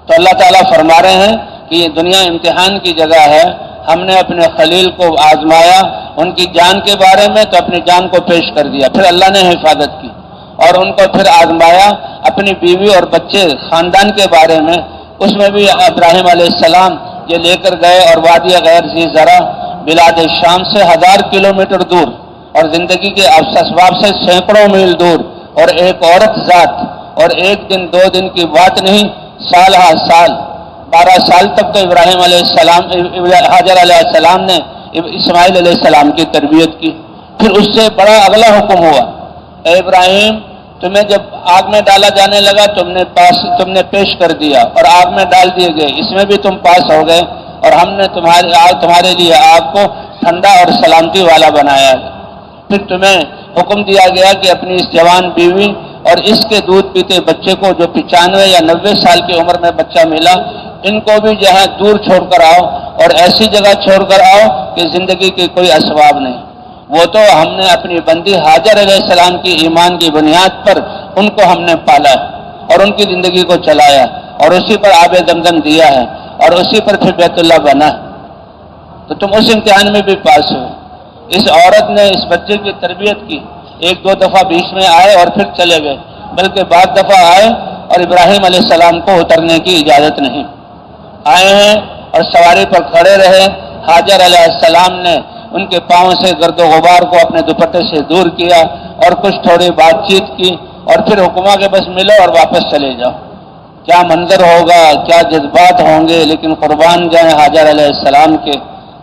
تو اللہ تعالیٰ فرما رہے ہیں کہ یہ دنیا امتحان کی جگہ ہے. ہم نے اپنے خلیل کو آزمایا ان کی جان کے بارے میں تو اپنی جان کو پیش کر دیا، پھر اللہ نے حفاظت کی، اور ان کو پھر آزمایا اپنی بیوی اور بچے خاندان کے بارے میں. اس میں بھی ابراہیم علیہ السلام یہ لے کر گئے اور وادی غیر ذی زرع بلاد شام سے 1000 کلومیٹر دور اور زندگی کے اسباب سے سینکڑوں میل دور، اور ایک عورت ذات، اور ایک دن 2 دن کی بات نہیں، سال ہا سال 12 سال تک تو ابراہیم علیہ السلام، حاجر علیہ السلام نے اسماعیل علیہ السلام کی تربیت کی۔ پھر اس سے بڑا اگلا حکم ہوا، اے ابراہیم تمہیں جب آگ میں ڈالا جانے لگا تم نے پیش کر دیا اور آگ میں ڈال دیے گئے، اس میں بھی تم پاس ہو گئے، اور ہم نے تمہارے لیے آگ کو ٹھنڈا اور سلامتی والا بنایا۔ پھر تمہیں حکم دیا گیا کہ اپنی اس جوان بیوی اور اس کے دودھ پیتے بچے کو، جو 95 یا 90 سال کی عمر میں بچہ ملا، ان کو بھی جہاں دور چھوڑ کر آؤ، اور ایسی جگہ چھوڑ کر آؤ کہ زندگی کے کوئی اسباب نہیں۔ وہ تو ہم نے اپنی بندی حاجر علیہ السلام کی ایمان کی بنیاد پر ان کو ہم نے پالا اور ان کی زندگی کو چلایا، اور اسی پر آب زمزم دیا ہے، اور اسی پر پھر بیت اللہ بنا۔ تو تم اس امتحان میں بھی پاس ہو۔ اس عورت نے اس بچے کی تربیت کی، 1-2 دفعہ بیچ میں آئے اور پھر چلے گئے، بلکہ بعض دفعہ آئے اور ابراہیم علیہ السلام کو اترنے کی اجازت نہیں، آئے ہیں اور سواری پر کھڑے رہے۔ حاجر علیہ السلام نے ان کے پاؤں سے گرد و غبار کو اپنے دوپٹے سے دور کیا اور کچھ تھوڑی بات چیت کی، اور پھر حکما کے بس ملو اور واپس چلے جاؤ۔ کیا منظر ہوگا، کیا جذبات ہوں گے، لیکن قربان جائیں حاجر علیہ السلام کے،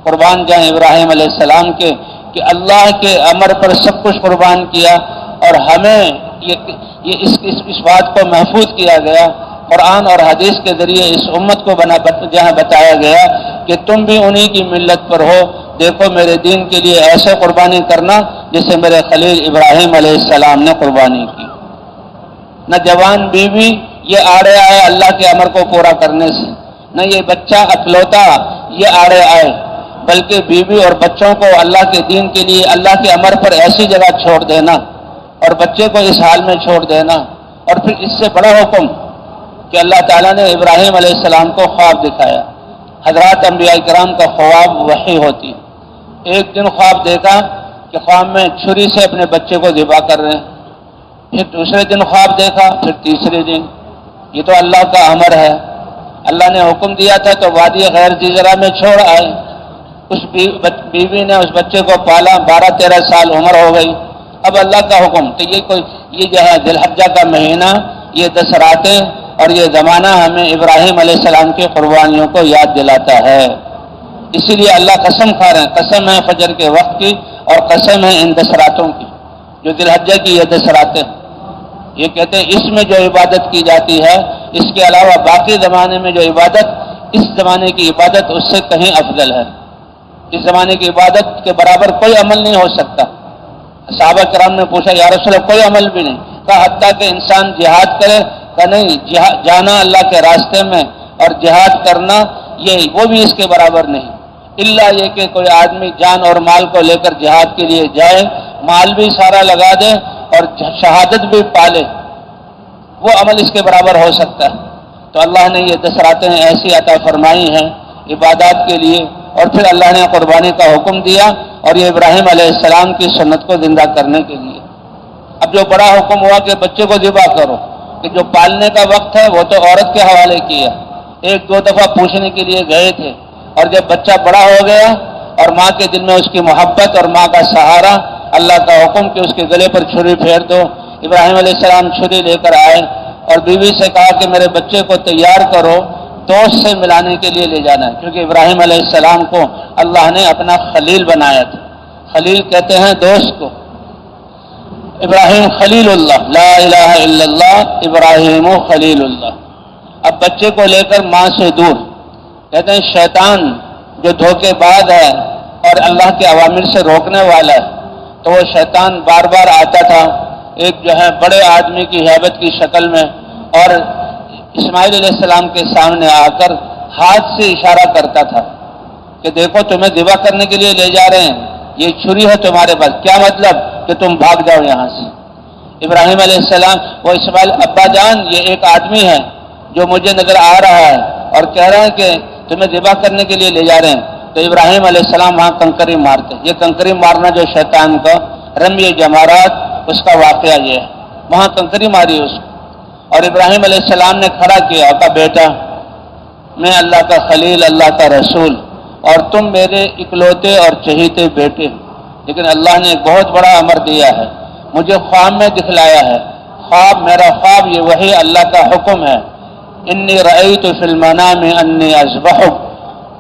قربان جائیں ابراہیم علیہ السلام کے، کہ اللہ کے امر پر سب کچھ قربان کیا، اور ہمیں اس بات کو محفوظ کیا گیا قرآن اور حدیث کے ذریعے، اس امت کو جہاں بتایا گیا کہ تم بھی انہی کی ملت پر ہو، دیکھو میرے دین کے لیے ایسے قربانی کرنا جسے میرے خلیل ابراہیم علیہ السلام نے قربانی کی۔ نہ جوان بیوی یہ آڑے آئے اللہ کے امر کو پورا کرنے سے، نہ یہ بچہ اکلوتا یہ آڑے آئے، بلکہ بیوی اور بچوں کو اللہ کے دین کے لیے اللہ کے امر پر ایسی جگہ چھوڑ دینا، اور بچے کو اس حال میں چھوڑ دینا۔ اور پھر اس سے بڑا حکم کہ اللہ تعالیٰ نے ابراہیم علیہ السلام کو خواب دکھایا۔ حضرات انبیاء کرام کا خواب وحی ہوتی۔ ایک دن خواب دیکھا کہ خواب میں چھری سے اپنے بچے کو ذبح کر رہے ہیں، پھر دوسرے دن خواب دیکھا، پھر تیسرے دن۔ یہ تو اللہ کا امر ہے، اللہ نے حکم دیا تھا تو وادی غیر ذی زرع میں چھوڑ آئے۔ اس بیوی نے اس بچے کو پالا، 12-13 سال عمر ہو گئی، اب اللہ کا حکم۔ تو یہ جو ہے ذی الحجہ کا مہینہ، یہ 10 راتیں اور یہ زمانہ ہمیں ابراہیم علیہ السلام کی قربانیوں کو یاد دلاتا ہے۔ اسی لیے اللہ قسم کھا رہے ہیں، قسم ہے فجر کے وقت کی اور قسم ہے ان 10 راتوں کی، جو ذی الحجہ کی یہ 10 راتیں، یہ کہتے ہیں اس میں جو عبادت کی جاتی ہے، اس کے علاوہ باقی زمانے میں جو عبادت، اس زمانے کی عبادت اس سے کہیں افضل ہے۔ اس زمانے کی عبادت کے برابر کوئی عمل نہیں ہو سکتا۔ صحابہ کرام نے پوچھا یا رسول اللہ کوئی عمل بھی نہیں؟ کہا حتیٰ کہ انسان جہاد کرے، کہ نہیں، جانا اللہ کے راستے میں اور جہاد کرنا وہ بھی اس کے برابر نہیں، الا یہ کہ کوئی آدمی جان اور مال کو لے کر جہاد کے لیے جائے، مال بھی سارا لگا دے اور شہادت بھی پالے، وہ عمل اس کے برابر ہو سکتا ہے۔ تو اللہ نے یہ 10 راتیں ایسی عطا فرمائی ہیں عبادات کے لیے، اور پھر اللہ نے قربانی کا حکم دیا، اور یہ ابراہیم علیہ السلام کی سنت کو زندہ کرنے کے لیے۔ اب جو بڑا حکم ہوا کہ بچے کو ذبح کرو، کہ جو پالنے کا وقت ہے وہ تو عورت کے حوالے کیا، 1-2 دفعہ پوچھنے کے لیے گئے تھے، اور جب بچہ بڑا ہو گیا اور ماں کے دل میں اس کی محبت اور ماں کا سہارا، اللہ کا حکم کہ اس کے گلے پر چھری پھیر دو۔ ابراہیم علیہ السلام چھری لے کر آئے اور بیوی سے کہا کہ میرے بچے کو تیار کرو، دوست سے ملانے کے لیے لے جانا ہے، کیونکہ ابراہیم علیہ السلام کو اللہ نے اپنا خلیل بنایا تھا۔ خلیل کہتے ہیں دوست کو۔ ابراہیم خلیل اللہ، لا الہ الا اللہ، ابراہیم خلیل اللہ۔ اب بچے کو لے کر ماں سے دور، کہتے ہیں شیطان جو دھوکے باز ہے اور اللہ کے اوامر سے روکنے والا ہے، تو وہ شیطان بار بار آتا تھا ایک جو ہے بڑے آدمی کی ہیبت کی شکل میں، اور اسماعیل علیہ السلام کے سامنے آ کر ہاتھ سے اشارہ کرتا تھا کہ دیکھو تمہیں ذبح کرنے کے لیے لے جا رہے ہیں، یہ چھری ہے تمہارے پاس، کیا مطلب کہ تم بھاگ جاؤ یہاں سے۔ ابراہیم علیہ السلام، وہ اسماعیل ابا جان یہ ایک آدمی ہے جو مجھے نظر آ رہا ہے اور کہہ رہے ہیں کہ تمہیں ذبح کرنے کے لیے لے جا رہے ہیں۔ تو ابراہیم علیہ السلام وہاں کنکری مارتے، یہ کنکری مارنا جو شیطان کا رمی جمارات، اس کا واقعہ یہ ہے، وہاں کنکری ماری اس کو، اور ابراہیم علیہ السلام نے کھڑا کیا، کہا بیٹا میں اللہ کا خلیل، اللہ کا رسول، اور تم میرے اکلوتے اور چہیتے بیٹے ہو۔ لیکن اللہ نے ایک بہت بڑا امر دیا ہے، مجھے خواب میں دکھلایا ہے۔ خواب، میرا خواب یہ وہی اللہ کا حکم ہے، انی رأیت فی المنام انی اذبحک،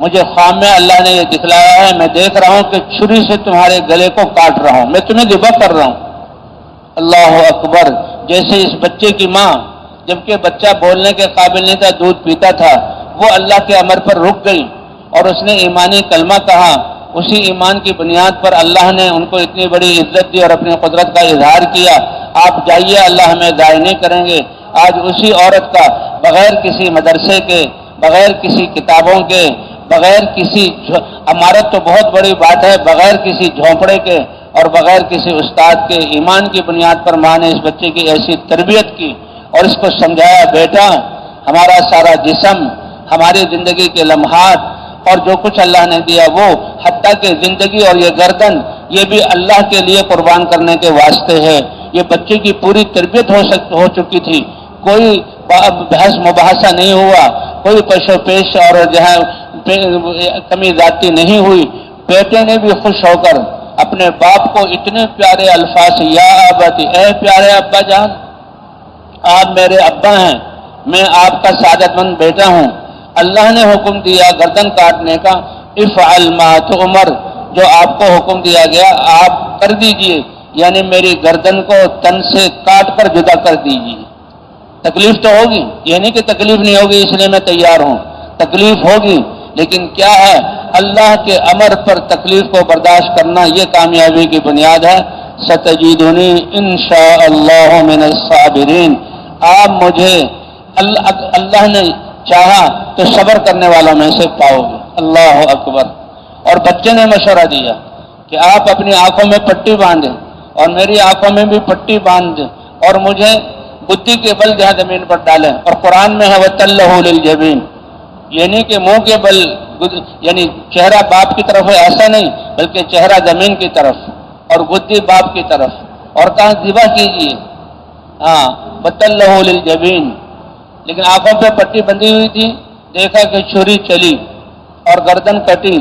مجھے خواب میں اللہ نے یہ دکھلایا ہے، میں دیکھ رہا ہوں کہ چھری سے تمہارے گلے کو کاٹ رہا ہوں، میں تمہیں ذبح کر رہا ہوں۔ اللہ اکبر۔ جیسے اس بچے کی ماں، جبکہ بچہ بولنے کے قابل نہیں تھا، دودھ پیتا تھا، وہ اللہ کے امر پر رک گئی اور اس نے ایمانی کلمہ کہا، اسی ایمان کی بنیاد پر اللہ نے ان کو اتنی بڑی عزت دی اور اپنی قدرت کا اظہار کیا۔ آپ جائیے، اللہ ہمیں ضائع نہیں کریں گے۔ آج اسی عورت کا بغیر کسی مدرسے کے، بغیر کسی کتابوں کے، بغیر کسی عمارت تو بہت بڑی بات ہے، بغیر کسی جھونپڑے کے اور بغیر کسی استاد کے، ایمان کی بنیاد پر ماں نے اس بچے کی ایسی تربیت کی اور اس کو سمجھایا، بیٹا ہمارا سارا جسم، ہماری زندگی کے لمحات اور جو کچھ اللہ نے دیا وہ، حتیٰ کہ زندگی اور یہ گردن، یہ بھی اللہ کے لیے قربان کرنے کے واسطے ہے۔ یہ بچے کی پوری تربیت ہو چکی تھی، کوئی بحث مباحثہ نہیں ہوا، کوئی پیش و پیش اور جہاں کمی ذاتی نہیں ہوئی۔ بیٹے نے بھی خوش ہو کر اپنے باپ کو اتنے پیارے الفاظ، یا ابتی، اے پیارے ابا جان، آپ میرے ابا ہیں، میں آپ کا سعادت مند بیٹا ہوں، اللہ نے حکم دیا گردن کاٹنے کا، افعل ما تؤمر، جو آپ کو حکم دیا گیا آپ کر دیجئے، یعنی میری گردن کو تن سے کاٹ کر جدا کر دیجئے۔ تکلیف تو ہوگی، یہ نہیں کہ تکلیف نہیں ہوگی اس لیے میں تیار ہوں، تکلیف ہوگی، لیکن کیا ہے، اللہ کے امر پر تکلیف کو برداشت کرنا، یہ کامیابی کی بنیاد ہے۔ ستجدنی انشاءاللہ من الصابرین، آپ مجھے اللہ نے چاہا تو صبر کرنے والوں میں سے پاؤ گے۔ اللہ اکبر۔ اور بچے نے مشورہ دیا کہ آپ اپنی آنکھوں میں پٹی باندھیں اور میری آنکھوں میں بھی پٹی باندھیں اور مجھے بدھی کے بل جہاں زمین پر ڈالیں، اور قرآن میں ہے وَتَلَّهُ لِلْجَبِينِ، یعنی کہ منہ کے بل، یعنی چہرہ باپ کی طرف ہے ایسا نہیں، بلکہ چہرہ زمین کی طرف اور بدھی باپ کی طرف، اور کہاں ذبح کیجیے، ہاں وَتَلَّهُ لِلْجَبِينِ۔ لیکن آنکھوں پہ پٹی بندھی ہوئی تھی، دیکھا کہ چھری چلی اور گردن کٹی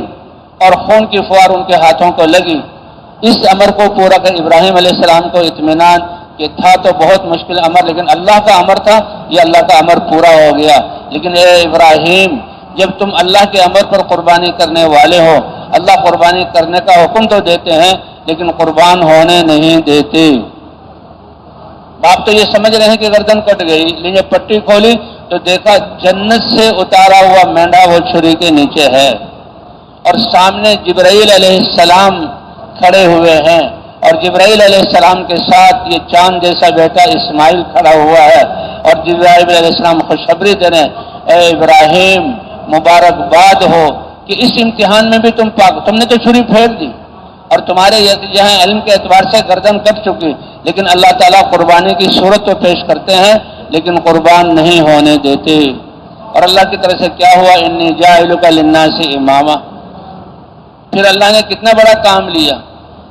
اور خون کی فوار ان کے ہاتھوں کو لگی۔ اس امر کو پورا کر ابراہیم علیہ السلام کو اطمینان کہ تھا تو بہت مشکل امر، لیکن اللہ کا امر تھا، یہ اللہ کا امر پورا ہو گیا۔ لیکن اے ابراہیم، جب تم اللہ کے امر پر قربانی کرنے والے ہو، اللہ قربانی کرنے کا حکم تو دیتے ہیں لیکن قربان ہونے نہیں دیتے۔ باپ تو یہ سمجھ رہے ہیں کہ گردن کٹ گئی، لیکن جب پٹی کھولی تو دیکھا جنت سے اتارا ہوا مینڈا وہ چھری کے نیچے ہے، اور سامنے جبرائیل علیہ السلام کھڑے ہوئے ہیں، اور جبرائیل علیہ السلام کے ساتھ یہ چاند جیسا بیٹا اسماعیل کھڑا ہوا ہے، اور جبرائیل علیہ السلام خوشخبری دے رہے ہیں، اے ابراہیم مبارکباد ہو کہ اس امتحان میں بھی تم پاک، تم نے تو چھری پھیر دی اور تمہارے یہاں علم کے اعتبار سے گردن کٹ چکی، لیکن اللہ تعالیٰ قربانی کی صورت تو پیش کرتے ہیں لیکن قربان نہیں ہونے دیتے۔ اور اللہ کی طرف سے کیا ہوا، انی جاعلک للناس اماما۔ پھر اللہ نے کتنا بڑا کام لیا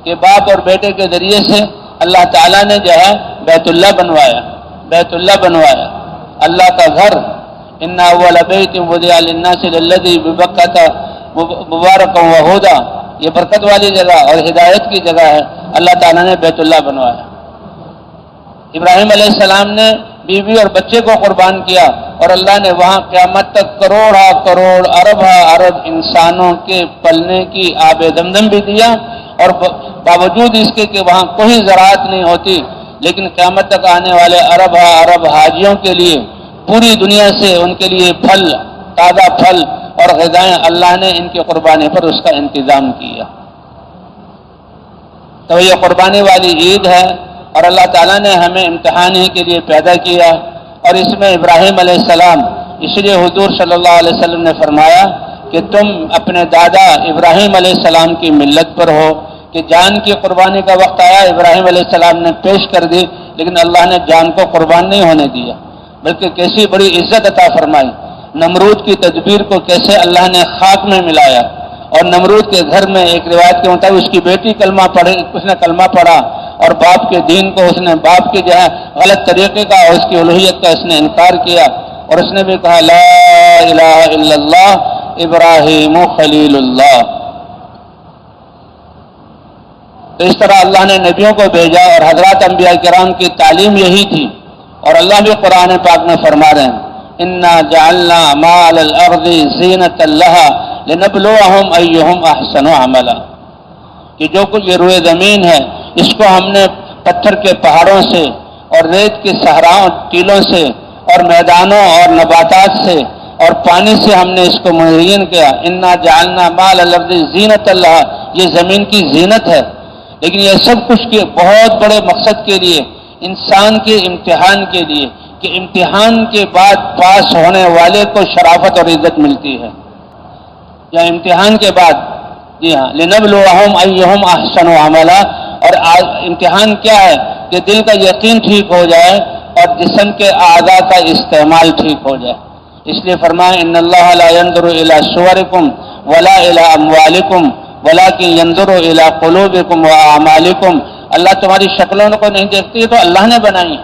کہ باپ اور بیٹے کے ذریعے سے اللہ تعالیٰ نے جو ہے بیت اللہ بنوایا، بیت اللہ بنوایا، اللہ کا گھر۔ ان اول بیت وضع للناس للذی ببکۃ مبارکا وہدی، یہ برکت والی جگہ اور ہدایت کی جگہ ہے، اللہ تعالیٰ نے بیت اللہ بنوایا۔ ابراہیم علیہ السلام نے بیوی اور بچے کو قربان کیا اور اللہ نے وہاں قیامت تک کروڑا کروڑ اربا ارب انسانوں کے پلنے کی آب زمزم بھی دیا، اور باوجود اس کے کہ وہاں کوئی زراعت نہیں ہوتی، لیکن قیامت تک آنے والے اربا ارب حاجیوں کے لیے پوری دنیا سے ان کے لیے پھل، تازہ پھل اور غذائیں اللہ نے ان کی قربانی پر اس کا انتظام کیا۔ تو یہ قربانی والی عید ہے، اور اللہ تعالیٰ نے ہمیں امتحان ہی کے لیے پیدا کیا، اور اس میں ابراہیم علیہ السلام، اس لیے حضور صلی اللہ علیہ وسلم نے فرمایا کہ تم اپنے دادا ابراہیم علیہ السلام کی ملت پر ہو، کہ جان کی قربانی کا وقت آیا، ابراہیم علیہ السلام نے پیش کر دی، لیکن اللہ نے جان کو قربان نہیں ہونے دیا، بلکہ کیسی بڑی عزت عطا فرمائی۔ نمرود کی تدبیر کو کیسے اللہ نے خاک میں ملایا، اور نمرود کے گھر میں ایک روایت کے مطابق اس کی بیٹی کلمہ پڑھے، اس نے کلمہ پڑھا، اور باپ کے دین کو اس نے، باپ کے جو ہے غلط طریقے کا اور اس کی الوہیت کا اس نے انکار کیا، اور اس نے بھی کہا لا الہ الا اللہ ابراہیم خلیل اللہ۔ تو اس طرح اللہ نے نبیوں کو بھیجا اور حضرات انبیاء کرام کی تعلیم یہی تھی، اور اللہ بھی قرآن پاک میں فرما رہے ہیں انا جعلنا ما علی الارض زینۃ لہا لنبلوہم ایہم احسن عملا، کہ جو کچھ یہ روئے زمین ہے اس کو ہم نے پتھر کے پہاڑوں سے اور ریت کے صحراؤں ٹیلوں سے اور میدانوں اور نباتات سے اور پانی سے ہم نے اس کو مزین کیا۔ انا جعلنا ما علی الارض زینۃ لہا، یہ زمین کی زینت ہے، لیکن یہ سب کچھ کے بہت بڑے مقصد کے لیے، انسان کے امتحان کے لیے، کہ امتحان کے بعد پاس ہونے والے کو شرافت اور عزت ملتی ہے، یا امتحان کے بعد، جی ہاں، لنبلوہم ایہم احسن عملا۔ اور امتحان کیا ہے؟ کہ دل کا یقین ٹھیک ہو جائے اور جسم کے اعضاء کا استعمال ٹھیک ہو جائے۔ اس لیے فرمائے ان اللہ لا ينظر الى صورکم ولا الى اموالکم ولکن ينظر الى قلوبکم واعمالکم، اللہ تمہاری شکلوں کو نہیں دیکھتی ہے، تو اللہ نے بنائی ہے،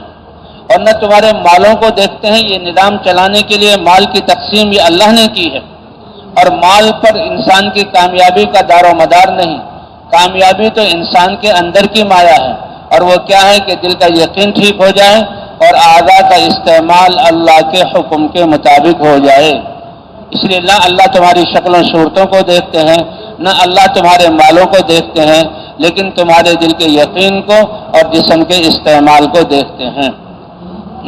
اور نہ تمہارے مالوں کو دیکھتے ہیں، یہ نظام چلانے کے لیے مال کی تقسیم یہ اللہ نے کی ہے، اور مال پر انسان کی کامیابی کا دار و مدار نہیں، کامیابی تو انسان کے اندر کی مایا ہے، اور وہ کیا ہے کہ دل کا یقین ٹھیک ہو جائے اور اعضاء کا استعمال اللہ کے حکم کے مطابق ہو جائے۔ اس لیے نہ اللہ تمہاری شکل و صورتوں کو دیکھتے ہیں، نہ اللہ تمہارے مالوں کو دیکھتے ہیں، لیکن تمہارے دل کے یقین کو اور جسم کے استعمال کو دیکھتے ہیں۔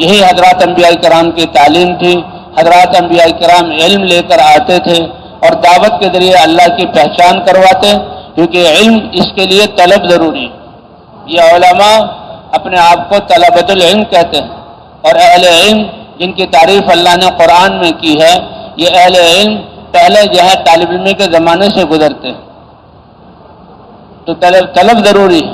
یہی حضرات انبیاء کرام کی تعلیم تھی۔ حضرات انبیاء کرام علم لے کر آتے تھے اور دعوت کے ذریعے اللہ کی پہچان کرواتے، کیونکہ علم اس کے لیے طلب ضروری ہے۔ یہ علماء اپنے آپ کو طلبۃ العلم کہتے ہیں، اور اہل علم جن کی تعریف اللہ نے قرآن میں کی ہے، یہ اہل علم پہلے جو ہے طالب علم کے زمانے سے گزرتے ہیں، تو طلب ضروری ہے۔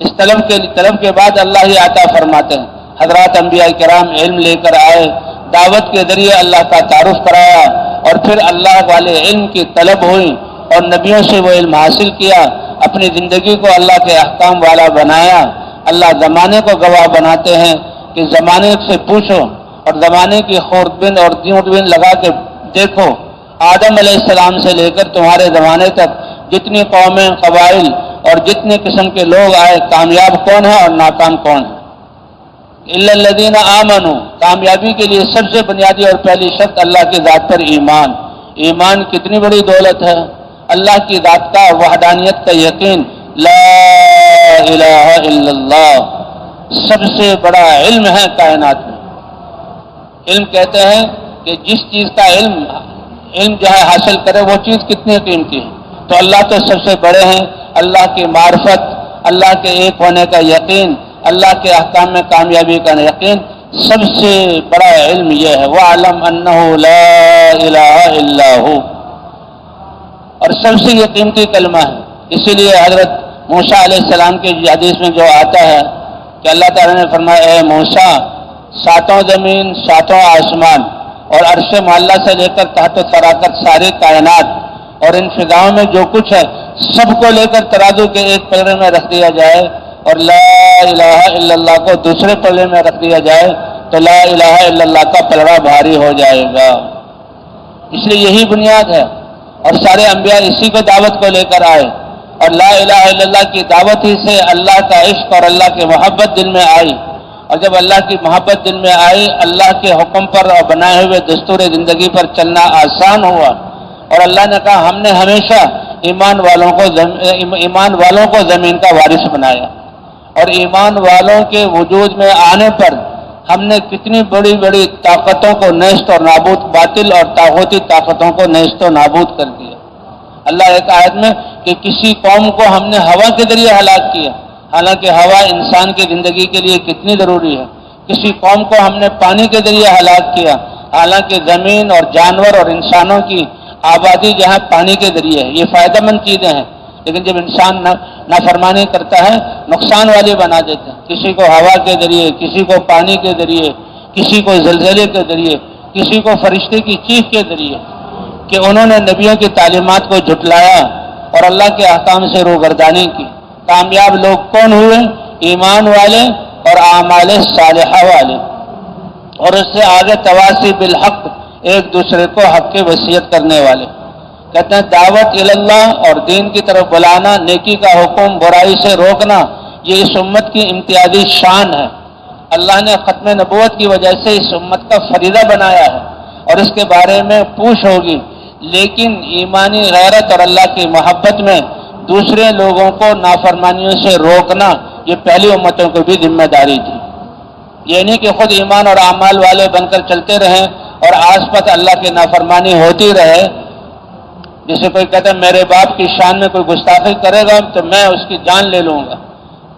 اس طلب کے بعد اللہ ہی عطا فرماتے ہیں۔ حضرات انبیاء کرام علم لے کر آئے، دعوت کے ذریعے اللہ کا تعارف کرایا، اور پھر اللہ والے علم کی طلب ہوئی اور نبیوں سے وہ علم حاصل کیا، اپنی زندگی کو اللہ کے احکام والا بنایا۔ اللہ زمانے کو گواہ بناتے ہیں کہ زمانے سے پوچھو اور زمانے کی خوردبین اور دیوٹبین لگا کے دیکھو، آدم علیہ السلام سے لے کر تمہارے زمانے تک جتنی قومیں، قبائل اور جتنے قسم کے لوگ آئے، کامیاب کون ہے اور ناکام کون ہے؟ الا الذین آمنوا، کامیابی کے لیے سب سے بنیادی اور پہلی شرط اللہ کی ذات پر ایمان۔ ایمان کتنی بڑی دولت ہے، اللہ کی ذات کا، وحدانیت کا یقین، لا الہ الا اللہ سب سے بڑا علم ہے کائنات میں۔ علم کہتے ہیں کہ جس چیز کا علم جو ہے حاصل کرے وہ چیز کتنی قیمتی ہے، تو اللہ تو سب سے بڑے ہیں۔ اللہ کی معرفت، اللہ کے ایک ہونے کا یقین، اللہ کے احکام میں کامیابی کا یقین، سب سے بڑا علم یہ ہے۔ وَاعْلَمْ أَنَّهُ لَا إِلَٰهَ إِلَّا هُوَ، اور سب سے یہ قیمتی کلمہ ہے۔ اسی لیے حضرت موسیٰ علیہ السلام کی حدیث میں جو آتا ہے کہ اللہ تعالیٰ نے فرمایا اے موسیٰ، ساتوں زمین، ساتوں آسمان اور عرش معلیٰ سے لے کر تحت و ثری تک ساری کائنات اور ان فضاؤں میں جو کچھ ہے سب کو لے کر ترازو کے ایک پلڑے میں رکھ دیا جائے اور لا الہ الا اللہ کو دوسرے پلڑے میں رکھ دیا جائے تو لا الہ الا اللہ کا پلڑا بھاری ہو جائے گا۔ اس لیے یہی بنیاد ہے، اور سارے انبیاء اسی کو دعوت کو لے کر آئے، اور لا الہ الا اللہ کی دعوت ہی سے اللہ کا عشق اور اللہ کی محبت دل میں آئی، اور جب اللہ کی محبت دل میں آئی، اللہ کے حکم پر اور بنائے ہوئے دستور زندگی پر چلنا آسان ہوا، اور اللہ نے کہا ہم نے ہمیشہ ایمان والوں کو زمین کا وارث بنایا، اور ایمان والوں کے وجود میں آنے پر ہم نے کتنی بڑی بڑی طاقتوں کو نیست اور نابود، باطل اور طاغوتی طاقتوں کو نیست و نابود کر دیا۔ اللہ ایک آیت میں کہ کسی قوم کو ہم نے ہوا کے ذریعے ہلاک کیا، حالانکہ ہوا انسان کی زندگی کے لیے کتنی ضروری ہے۔ کسی قوم کو ہم نے پانی کے ذریعے ہلاک کیا، حالانکہ زمین اور جانور اور انسانوں کی آبادی جہاں پانی کے ذریعے ہے۔ یہ فائدہ مند چیزیں ہیں، لیکن جب انسان نافرمانی کرتا ہے نقصان والی بنا دیتے ہیں۔ کسی کو ہوا کے ذریعے، کسی کو پانی کے ذریعے، کسی کو زلزلے کے ذریعے، کسی کو فرشتے کی چیخ کے ذریعے، کہ انہوں نے نبیوں کی تعلیمات کو جھٹلایا اور اللہ کے احکام سے روگردانی کی۔ کامیاب لوگ کون ہوئے؟ ایمان والے اور اعمال صالحہ والے، اور اس سے آگے تواصی بالحق، ایک دوسرے کو حق کی وصیت کرنے والے. کہتے ہیں دعوت اللہ اور دین کی طرف بلانا، نیکی کا حکم، برائی سے روکنا، یہ اس امت کی امتیازی شان ہے. اللہ نے ختم نبوت کی وجہ سے اس امت کا فریضہ بنایا ہے اور اس کے بارے میں پوچھ ہوگی. لیکن ایمانی غیرت اور اللہ کی محبت میں دوسرے لوگوں کو نافرمانیوں سے روکنا یہ پہلی امتوں کو بھی ذمہ داری تھی. یہ نہیں کہ خود ایمان اور اعمال والے بن کر چلتے رہیں اور آس پاس اللہ کی نافرمانی ہوتی رہے. جسے کوئی کہتا ہے میرے باپ کی شان میں کوئی گستاخی کرے گا تو میں اس کی جان لے لوں گا،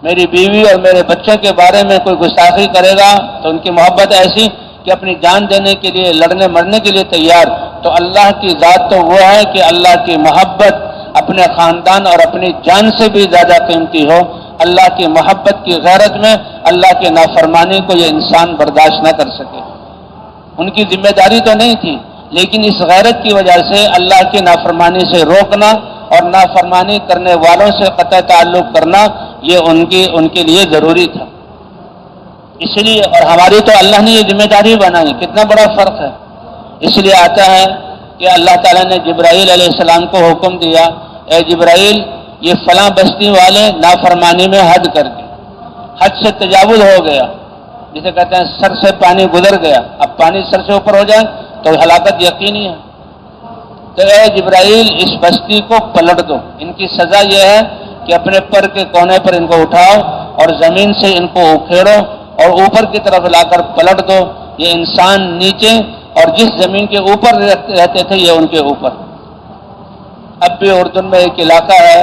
میری بیوی اور میرے بچوں کے بارے میں کوئی گستاخی کرے گا تو ان کی محبت ایسی کہ اپنی جان دینے کے لیے، لڑنے مرنے کے لیے تیار. تو اللہ کی ذات تو وہ ہے کہ اللہ کی محبت اپنے خاندان اور اپنی جان سے بھی زیادہ قیمتی ہو. اللہ کی محبت کی غیرت میں اللہ کی نافرمانی کو یہ انسان برداشت نہ کر سکے. ان کی ذمہ داری تو نہیں تھی، لیکن اس غیرت کی وجہ سے اللہ کی نافرمانی سے روکنا اور نافرمانی کرنے والوں سے قطع تعلق کرنا یہ ان کے لیے ضروری تھا. اس لیے اور ہماری تو اللہ نے یہ ذمہ داری بنائی، کتنا بڑا فرق ہے. اس لیے آتا ہے کہ اللہ تعالیٰ نے جبرائیل علیہ السلام کو حکم دیا، اے جبرائیل یہ فلاں بستی والے نافرمانی میں حد کر گئے، حد سے تجاوز ہو گیا، جسے کہتے ہیں سر سے پانی گزر گیا. اب پانی سر سے اوپر ہو جائے تو ہلاکت یقینی ہے. تو اے جبرائیل اس بستی کو پلٹ دو. ان کی سزا یہ ہے کہ اپنے پر کے کونے پر ان کو اٹھاؤ اور زمین سے ان کو اکھیڑو اور اوپر کی طرف لا کر پلٹ دو. یہ انسان نیچے اور جس زمین کے اوپر رہتے تھے یہ ان کے اوپر. اب بھی اردن میں ایک علاقہ ہے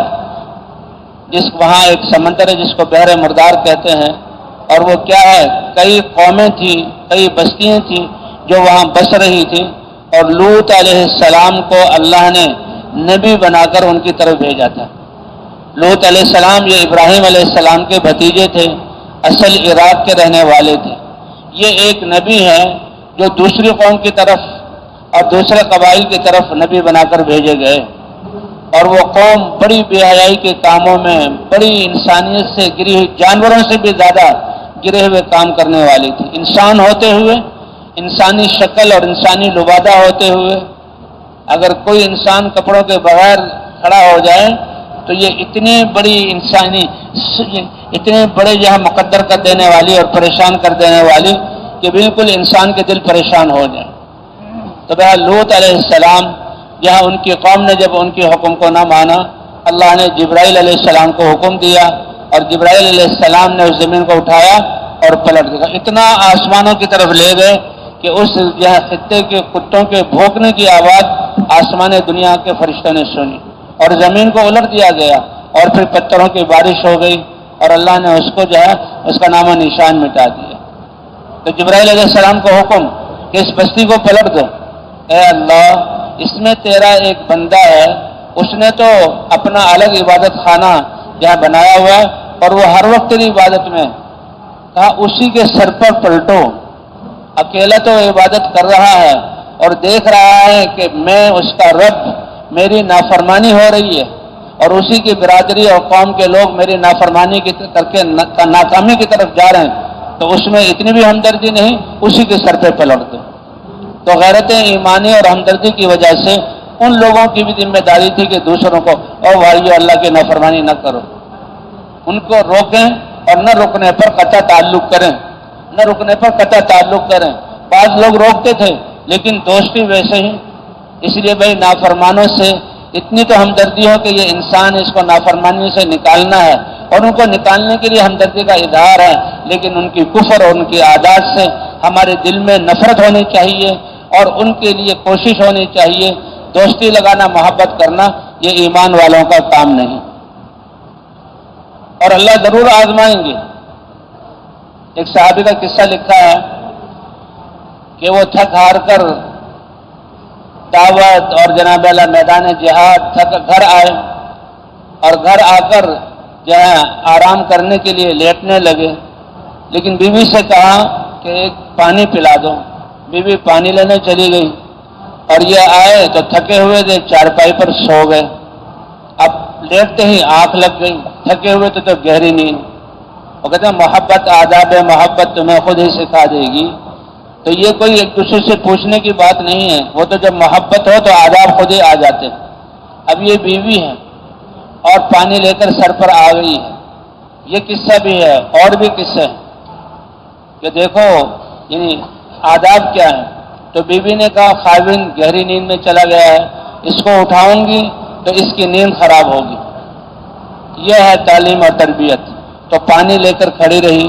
وہاں ایک سمندر ہے جس کو بحر مردار کہتے ہیں، اور وہ کیا ہے، کئی قومیں تھیں، کئی بستیاں تھیں جو وہاں بس رہی تھیں، اور لوط علیہ السلام کو اللہ نے نبی بنا کر ان کی طرف بھیجا تھا. لوط علیہ السلام یہ ابراہیم علیہ السلام کے بھتیجے تھے، اصل عراق کے رہنے والے تھے. یہ ایک نبی ہے جو دوسری قوم کی طرف اور دوسرے قبائل کی طرف نبی بنا کر بھیجے گئے، اور وہ قوم بڑی بے حیائی کے کاموں میں، بڑی انسانیت سے گری ہوئی، جانوروں سے بھی زیادہ گرے ہوئے کام کرنے والی تھی. انسان ہوتے ہوئے، انسانی شکل اور انسانی لبادہ ہوتے ہوئے، اگر کوئی انسان کپڑوں کے بغیر کھڑا ہو جائے تو یہ اتنی بڑی انسانی، اتنے بڑے یہاں مقدر کر دینے والی اور پریشان کر دینے والی کہ بالکل انسان کے دل پریشان ہو جائے. تو بہرحال لوط علیہ السلام یہاں ان کی قوم نے جب ان کے حکم کو نہ مانا، اللہ نے جبرائیل علیہ السلام کو حکم دیا اور جبرائیل علیہ السلام نے اس زمین کو اٹھایا اور پلٹ دیا. اتنا آسمانوں کی طرف لے گئے کہ اس یہاں خطے کے کتوں کے بھونکنے کی آواز آسمان دنیا کے فرشتوں نے سنی اور زمین کو الٹ دیا گیا اور پھر پتھروں کی بارش ہو گئی اور اللہ نے اس کو جو ہے اس کا نام و نشان مٹا دیا. تو جبرائیل علیہ السلام کو حکم کہ اس بستی کو پلٹ دو. اے اللہ، اس میں تیرا ایک بندہ ہے، اس نے تو اپنا الگ عبادت خانہ یہاں بنایا ہوا ہے اور وہ ہر وقت تیری عبادت میں. کہا اسی کے سر پر پلٹو. اکیلا تو عبادت کر رہا ہے اور دیکھ رہا ہے کہ میں اس کا رب، میری نافرمانی ہو رہی ہے اور اسی کی برادری اور قوم کے لوگ میری نافرمانی کی کر کے ناکامی کی طرف جا رہے ہیں، تو اس میں اتنی بھی ہمدردی نہیں، اسی کے سر پہ پلٹ دو. تو غیرت ایمانی اور ہمدردی کی وجہ سے ان لوگوں کی بھی ذمہ داری تھی کہ دوسروں کو او بھائیو اللہ کی نافرمانی نہ کرو، ان کو روکیں اور نہ رکنے پر قطع تعلق کریں، نہ رکنے پر قطع تعلق کریں. بعض لوگ روکتے تھے لیکن دوستی ویسے ہی. اس لیے بھائی نافرمانوں سے اتنی تو ہمدردی ہو کہ یہ انسان اس کو نافرمانی سے نکالنا ہے، اور ان کو نکالنے کے لیے ہمدردی کا اظہار ہے، لیکن ان کی کفر اور ان کی عادات سے ہمارے دل میں نفرت ہونی چاہیے اور ان کے لیے کوشش ہونی چاہیے. دوستی لگانا، محبت کرنا یہ ایمان والوں کا کام نہیں، اور اللہ ضرور آزمائیں گے. ایک صحابی کا قصہ لکھا ہے کہ وہ تھک ہار کر دعوت اور جناب اللہ میدان جہاد تھک گھر آئے اور گھر آ کر جو ہے آرام کرنے کے لیے لیٹنے لگے، لیکن بیوی سے کہا کہ ایک پانی پلا دو. بیوی پانی لینے چلی گئی اور یہ آئے تو تھکے ہوئے تھے، چارپائی پر سو گئے. اب لیٹتے ہی آنکھ لگ گئی، تھکے ہوئے تو گہری نیند. وہ کہتے ہیں محبت، آداب محبت تمہیں خود ہی سکھا دے گی تو یہ کوئی ایک دوسرے سے پوچھنے کی بات نہیں ہے، وہ تو جب محبت ہو تو آداب خود ہی آ جاتے ہیں۔ اب یہ بیوی ہے اور پانی لے کر سر پر آ گئی ہے، یہ قصہ بھی ہے اور بھی قصے ہیں کہ دیکھو یعنی آداب کیا ہے۔ تو بیوی نے کہا خاوند گہری نیند میں چلا گیا ہے، اس کو اٹھاؤں گی تو اس کی نیند خراب ہوگی۔ یہ ہے تعلیم اور تربیت۔ تو پانی لے کر کھڑی رہی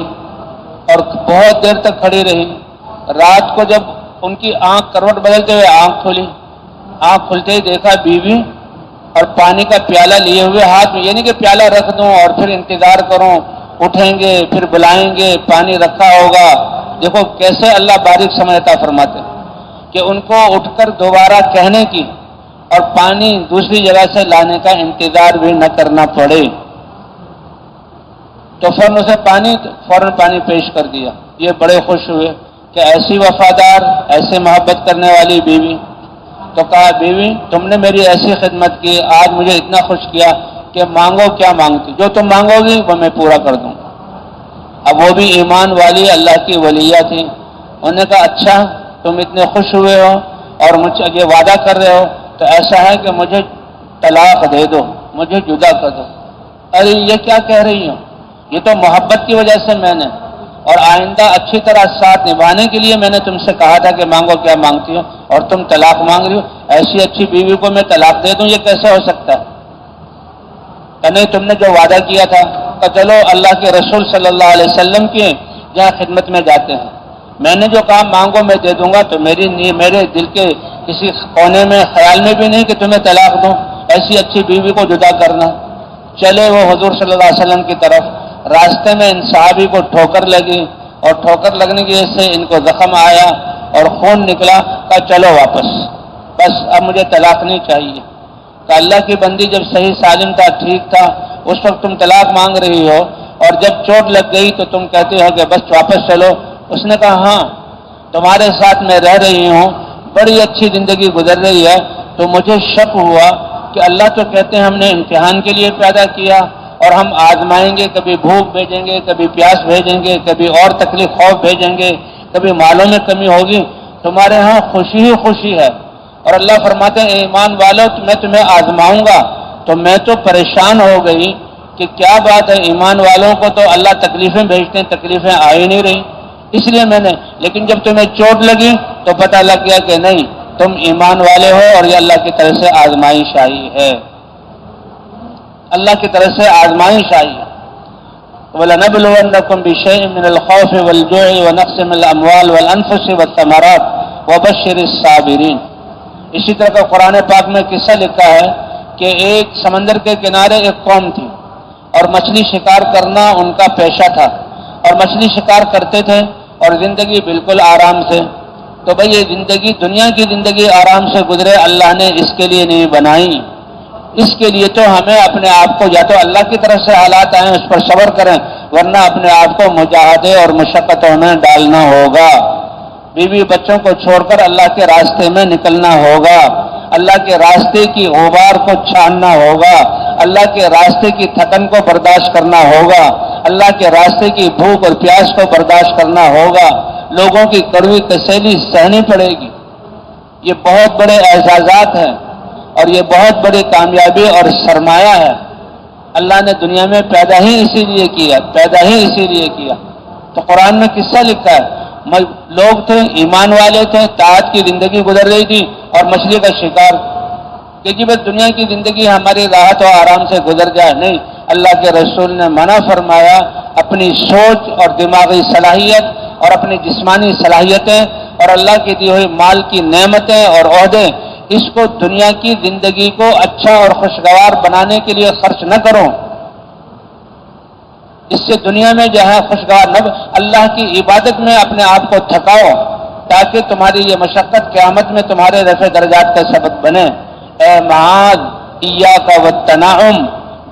اور بہت دیر تک کھڑی رہی۔ رات کو جب ان کی آنکھ کروٹ بدلتے ہوئے آنکھ کھلی، آنکھ کھلتے ہی دیکھا بیوی اور پانی کا پیالہ لیے ہوئے ہاتھ میں، یعنی کہ پیالہ رکھ دوں اور پھر انتظار کروں، اٹھیں گے پھر بلائیں گے، پانی رکھا ہوگا۔ دیکھو کیسے اللہ باریک سمجھ عطا فرماتے کہ ان کو اٹھ کر دوبارہ کہنے کی اور پانی دوسری جگہ سے لانے کا انتظار بھی نہ کرنا پڑے۔ تو فوراً اسے فوراً پانی پیش کر دیا۔ یہ بڑے خوش ہوئے کہ ایسی وفادار، ایسے محبت کرنے والی بیوی۔ تو کہا بیوی تم نے میری ایسی خدمت کی، آج مجھے اتنا خوش کیا کہ مانگو کیا مانگتی، جو تم مانگو گی وہ میں پورا کر دوں۔ اب وہ بھی ایمان والی اللہ کی ولیہ تھی، انہوں نے کہا اچھا تم اتنے خوش ہوئے ہو اور مجھ سے یہ وعدہ کر رہے ہو تو ایسا ہے کہ مجھے طلاق دے دو، مجھے جدا کر دو۔ ارے یہ کیا کہہ رہی ہو، یہ تو محبت کی وجہ سے میں نے اور آئندہ اچھی طرح ساتھ نبھانے کے لیے میں نے تم سے کہا تھا کہ مانگو کیا مانگتی ہو اور تم طلاق مانگ رہی ہو، ایسی اچھی بیوی کو میں طلاق دے دوں، یہ کیسے ہو سکتا ہے؟ کہ نہیں تم نے جو وعدہ کیا تھا کہ چلو اللہ کے رسول صلی اللہ علیہ وسلم کی جہاں خدمت میں جاتے ہیں، میں نے جو کہا مانگو میں دے دوں گا، تو میرے دل کے کسی کونے میں خیال میں بھی نہیں کہ تمہیں طلاق دوں، ایسی اچھی بیوی کو جدا کرنا۔ چلے وہ حضور صلی اللہ علیہ وسلم کی طرف، راستے میں ان صحابی کو ٹھوکر لگی اور ٹھوکر لگنے کی وجہ سے ان کو زخم آیا اور خون نکلا، کہا چلو واپس، بس اب مجھے طلاق نہیں چاہیے۔ کہ اللہ کی بندی جب صحیح سالم تھا، ٹھیک تھا، اس وقت تم طلاق مانگ رہی ہو اور جب چوٹ لگ گئی تو تم کہتے ہو کہ بس واپس چلو۔ اس نے کہا ہاں تمہارے ساتھ میں رہ رہی ہوں، بڑی اچھی زندگی گزر رہی ہے، تو مجھے شک ہوا کہ اللہ تو کہتے ہیں ہم نے امتحان کے لیے پیدا کیا اور ہم آزمائیں گے، کبھی بھوک بھیجیں گے، کبھی پیاس بھیجیں گے، کبھی اور تکلیف خوف بھیجیں گے، کبھی مالوں میں کمی ہوگی، تمہارے ہاں خوشی ہی خوشی ہے۔ اور اللہ فرماتے ہیں ایمان والو میں تمہیں آزماؤں گا، تو میں تو پریشان ہو گئی کہ کیا بات ہے، ایمان والوں کو تو اللہ تکلیفیں بھیجتے ہیں، تکلیفیں آ ہی نہیں رہی، اس لیے میں نے، لیکن جب تمہیں چوٹ لگی تو پتہ لگ گیا کہ نہیں تم ایمان والے ہو اور یہ اللہ کی طرف سے آزمائش آئی ہے، اللہ کی طرف سے آزمائش آئی ہے۔ وَلَنَبْلُوَنَّكُمْ بِشَيْءٍ مِّنَ الْخَوْفِ وَالْجُوعِ وَنَقْصٍ مِّنَ الْأَمْوَالِ وَالْأَنفُسِ وَالثَّمَرَاتِ وَبَشِّرِ الصَّابِرِينَ۔ اسی طرح کا قرآن پاک میں قصہ لکھا ہے کہ ایک سمندر کے کنارے ایک قوم تھی اور مچھلی شکار کرنا ان کا پیشہ تھا اور مچھلی شکار کرتے تھے اور زندگی بالکل آرام سے۔ تو بھئی یہ زندگی دنیا کی زندگی آرام سے گزرے اللہ نے اس کے لیے نہیں بنائی، اس کے لیے تو ہمیں اپنے آپ کو یا تو اللہ کی طرف سے حالات آئیں اس پر صبر کریں، ورنہ اپنے آپ کو مجاہدے اور مشقتوں میں ڈالنا ہوگا، بیوی بچوں کو چھوڑ کر اللہ کے راستے میں نکلنا ہوگا، اللہ کے راستے کی غبار کو چھاننا ہوگا، اللہ کے راستے کی تھکن کو برداشت کرنا ہوگا، اللہ کے راستے کی بھوک اور پیاس کو برداشت کرنا ہوگا، لوگوں کی کڑوی تسلی سہنی پڑے گی۔ یہ بہت بڑے اعزازات ہیں اور یہ بہت بڑی کامیابی اور سرمایہ ہے۔ اللہ نے دنیا میں پیدا ہی اسی لیے کیا۔ تو قرآن میں قصہ لکھا ہے، لوگ تھے ایمان والے تھے، طاعت کی زندگی گزر رہی تھی اور مچھلی کا شکار کہ جی بس دنیا کی زندگی ہماری راحت و آرام سے گزر جائے، نہیں، اللہ کے رسول نے منع فرمایا اپنی سوچ اور دماغی صلاحیت اور اپنی جسمانی صلاحیتیں اور اللہ کی دی ہوئی مال کی نعمتیں اور عہدے، اس کو دنیا کی زندگی کو اچھا اور خوشگوار بنانے کے لیے خرچ نہ کرو، اس سے دنیا میں جو ہے خوشگوار نہ، اللہ کی عبادت میں اپنے آپ کو تھکاؤ تاکہ تمہاری یہ مشقت قیامت میں تمہارے رفع درجات کا سبب بنے۔ اے معاذ ایاک والتنعم،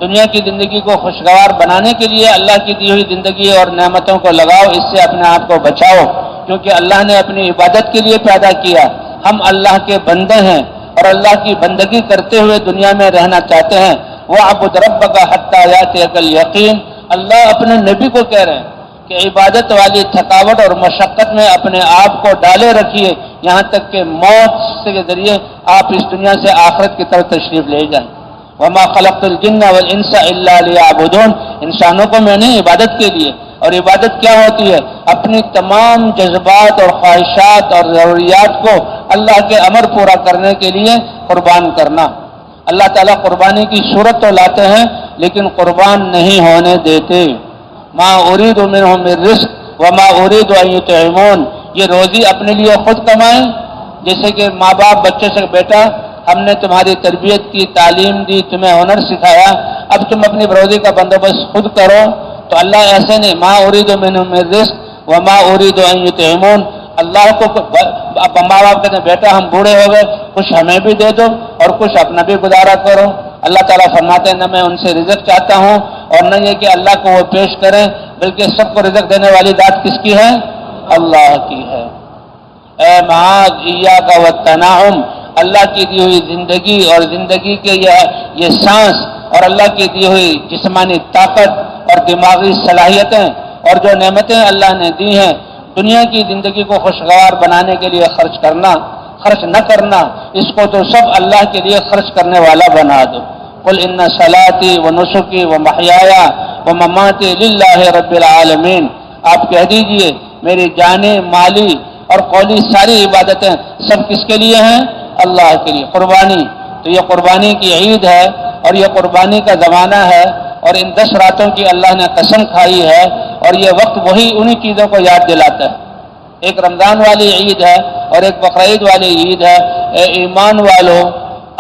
دنیا کی زندگی کو خوشگوار بنانے کے لیے اللہ کی دی ہوئی زندگی اور نعمتوں کو لگاؤ، اس سے اپنے آپ کو بچاؤ، کیونکہ اللہ نے اپنی عبادت کے لیے پیدا کیا، ہم اللہ کے بندے ہیں اور اللہ کی بندگی کرتے ہوئے دنیا میں رہنا چاہتے ہیں۔ وَاعْبُدْ رَبَّكَ حَتَّىٰ يَأْتِيَكَ الْيَقِينُ، اللہ اپنے نبی کو کہہ رہے ہیں کہ کہ عبادت والی تھکاوٹ اور مشقت میں اپنے آپ کو ڈالے رکھیے یہاں تک کہ موت کے ذریعے آپ اس دنیا سے آخرت کی طرف تشریف لے جائیں۔ وما خلقت الجن والانس الا لیعبدون، انسانوں کو میں نے عبادت کے لیے، اور عبادت کیا ہوتی ہے؟ اپنی تمام جذبات اور خواہشات اور ضروریات کو اللہ کے امر پورا کرنے کے لیے قربان کرنا۔ اللہ تعالیٰ قربانی کی صورت تو لاتے ہیں لیکن قربان نہیں ہونے دیتے۔ ما اريد منهم من رزق وما اريد ان يطعمون، یہ روزی اپنے لیے خود کمائیں، جیسے کہ ماں باپ بچے سے بیٹا ہم نے تمہاری تربیت کی، تعلیم دی، تمہیں ہنر سکھایا، اب تم اپنی روزی کا بندوبست خود کرو، تو اللہ ایسے نہیں، ما اريد منهم من رزق وما اريد ان يطعمون، اللہ کو ماں باپ کہتے ہیں بیٹا ہم بوڑھے ہو گئے، کچھ ہمیں بھی دے دو اور کچھ اپنا بھی گزارا کرو۔ اللہ تعالیٰ فرماتے ہیں نہ میں ان سے رزق چاہتا ہوں اور نہ یہ کہ اللہ کو وہ پیش کریں، بلکہ سب کو رزق دینے والی ذات کس کی ہے؟ اللہ کی ہے۔ اے معاذ ایاک والتنعم، اللہ کی دی ہوئی زندگی اور زندگی کے یہ سانس اور اللہ کی دی ہوئی جسمانی طاقت اور دماغی صلاحیتیں اور جو نعمتیں اللہ نے دی ہیں، دنیا کی زندگی کو خوشگوار بنانے کے لیے خرچ نہ کرنا، اس کو تو سب اللہ کے لیے خرچ کرنے والا بنا دو۔ قل ان صلاتی و نسکی و محیایا و مماتی للہ رب العالمین، آپ کہہ دیجئے میری جانیں، مالی اور قولی ساری عبادتیں سب کس کے لیے ہیں؟ اللہ کے لیے۔ قربانی، تو یہ قربانی کی عید ہے اور یہ قربانی کا زمانہ ہے، اور ان 10 راتوں کی اللہ نے قسم کھائی ہے، اور یہ وقت وہی انہی چیزوں کو یاد دلاتا ہے۔ ایک رمضان والی عید ہے اور ایک بقرعید والی عید ہے۔ اے ایمان والو،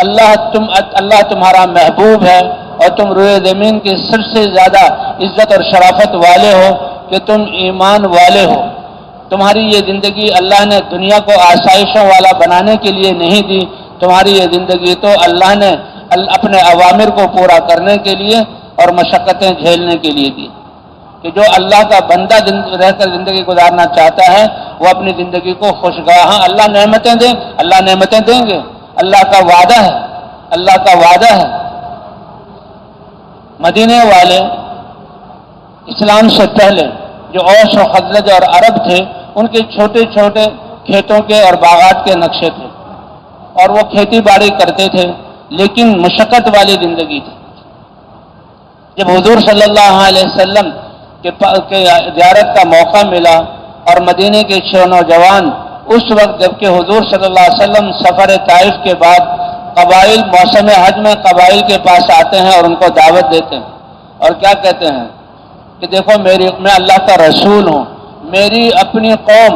اللہ تمہارا محبوب ہے اور تم روئے زمین کے سب سے زیادہ عزت اور شرافت والے ہو کہ تم ایمان والے ہو۔ تمہاری یہ زندگی اللہ نے دنیا کو آسائشوں والا بنانے کے لیے نہیں دی، تمہاری یہ زندگی تو اللہ نے اپنے اوامر کو پورا کرنے کے لیے اور مشقتیں جھیلنے کے لیے دی، کہ جو اللہ کا بندہ رہ کر زندگی گزارنا چاہتا ہے وہ اپنی زندگی کو خوشگواہ، ہاں اللہ نعمتیں دیں، اللہ نعمتیں دیں گے، اللہ کا وعدہ ہے، اللہ کا وعدہ ہے۔ مدینے والے اسلام سے پہلے جو اوس و خزرج اور عرب تھے، ان کے چھوٹے چھوٹے کھیتوں کے اور باغات کے نقشے تھے، اور وہ کھیتی باڑی کرتے تھے، لیکن مشقت والی زندگی تھی۔ جب حضور صلی اللہ علیہ وسلم کے زیارت کا موقع ملا اور مدینے کے 6 نوجوان اس وقت جبکہ حضور صلی اللہ علیہ وسلم سفر طائف کے بعد قبائل موسم حج میں قبائل کے پاس آتے ہیں اور ان کو دعوت دیتے ہیں، اور کیا کہتے ہیں کہ دیکھو میں اللہ کا رسول ہوں، میری اپنی قوم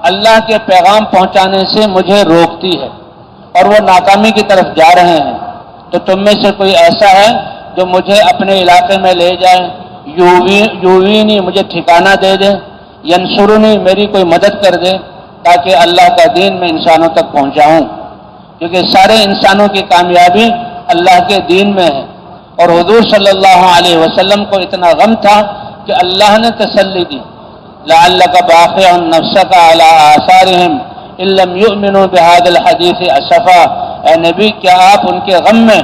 اللہ کے پیغام پہنچانے سے مجھے روکتی ہے اور وہ ناکامی کی طرف جا رہے ہیں، تو تم میں سے کوئی ایسا ہے جو مجھے اپنے علاقے میں لے جائے، یووینی مجھے ٹھکانہ دے دے، ینصرنی میری کوئی مدد کر دے تاکہ اللہ کا دین میں انسانوں تک پہنچاؤں، کیونکہ سارے انسانوں کی کامیابی اللہ کے دین میں ہے۔ اور حضور صلی اللہ علیہ وسلم کو اتنا غم تھا کہ اللہ نے تسلی دی، لعلک باخع نفسک علی آثارہم ان لم یؤمنوا بہذا الحدیث اسفا، اے نبی کیا آپ ان کے غم میں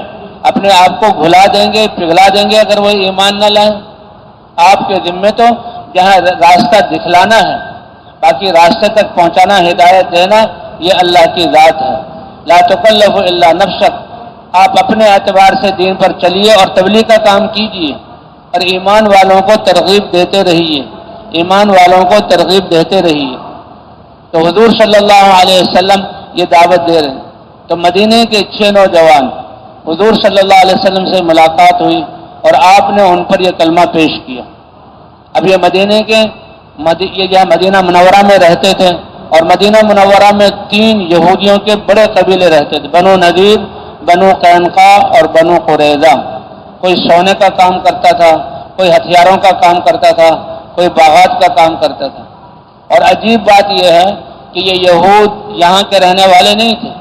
اپنے آپ کو بھلا دیں گے، پگھلا دیں گے اگر وہ ایمان نہ لائیں؟ آپ کے ذمے تو جہاں راستہ دکھلانا ہے، باقی راستے تک پہنچانا، ہدایت دینا، یہ اللہ کی ذات ہے۔ لا تکلف الا نفسک، آپ اپنے اعتبار سے دین پر چلیے اور تبلیغ کا کام کیجیے اور ایمان والوں کو ترغیب دیتے رہیے، ایمان والوں کو ترغیب دیتے رہیے۔ تو حضور صلی اللہ علیہ وسلم یہ دعوت دے رہے ہیں، تو مدینے کے 6 نوجوان حضور صلی اللہ علیہ وسلم سے ملاقات ہوئی اور آپ نے ان پر یہ کلمہ پیش کیا۔ اب یہ جہاں مدینہ منورہ میں رہتے تھے، اور مدینہ منورہ میں 3 یہودیوں کے بڑے قبیلے رہتے تھے، بنو نذیر، بنو قینقاع اور بنو قریظہ۔ کوئی سونے کا کام کرتا تھا، کوئی ہتھیاروں کا کام کرتا تھا، کوئی باغات کا کام کرتا تھا۔ اور عجیب بات یہ ہے کہ یہ یہود یہاں کے رہنے والے نہیں تھے،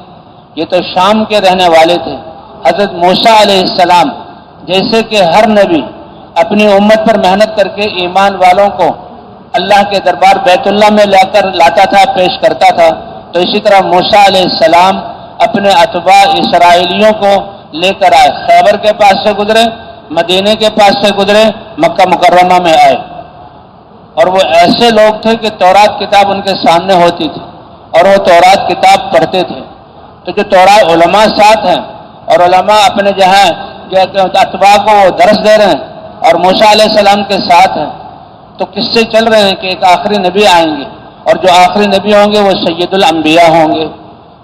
یہ تو شام کے رہنے والے تھے۔ حضرت موسیٰ علیہ السلام جیسے کہ ہر نبی اپنی امت پر محنت کر کے ایمان والوں کو اللہ کے دربار بیت اللہ میں لاتا تھا، پیش کرتا تھا، تو اسی طرح موسیٰ علیہ السلام اپنے اتباع اسرائیلیوں کو لے کر آئے، خیبر کے پاس سے گزرے، مدینے کے پاس سے گزرے، مکہ مکرمہ میں آئے۔ اور وہ ایسے لوگ تھے کہ تورات کتاب ان کے سامنے ہوتی تھی اور وہ تورات کتاب پڑھتے تھے. تو جو تورات علماء ساتھ ہیں اور علماء اپنے جہاں اتباع کو وہ درس دے رہے ہیں اور موسیٰ علیہ السلام کے ساتھ ہیں، تو کس سے چل رہے ہیں کہ ایک آخری نبی آئیں گے اور جو آخری نبی ہوں گے وہ سید الانبیاء ہوں گے.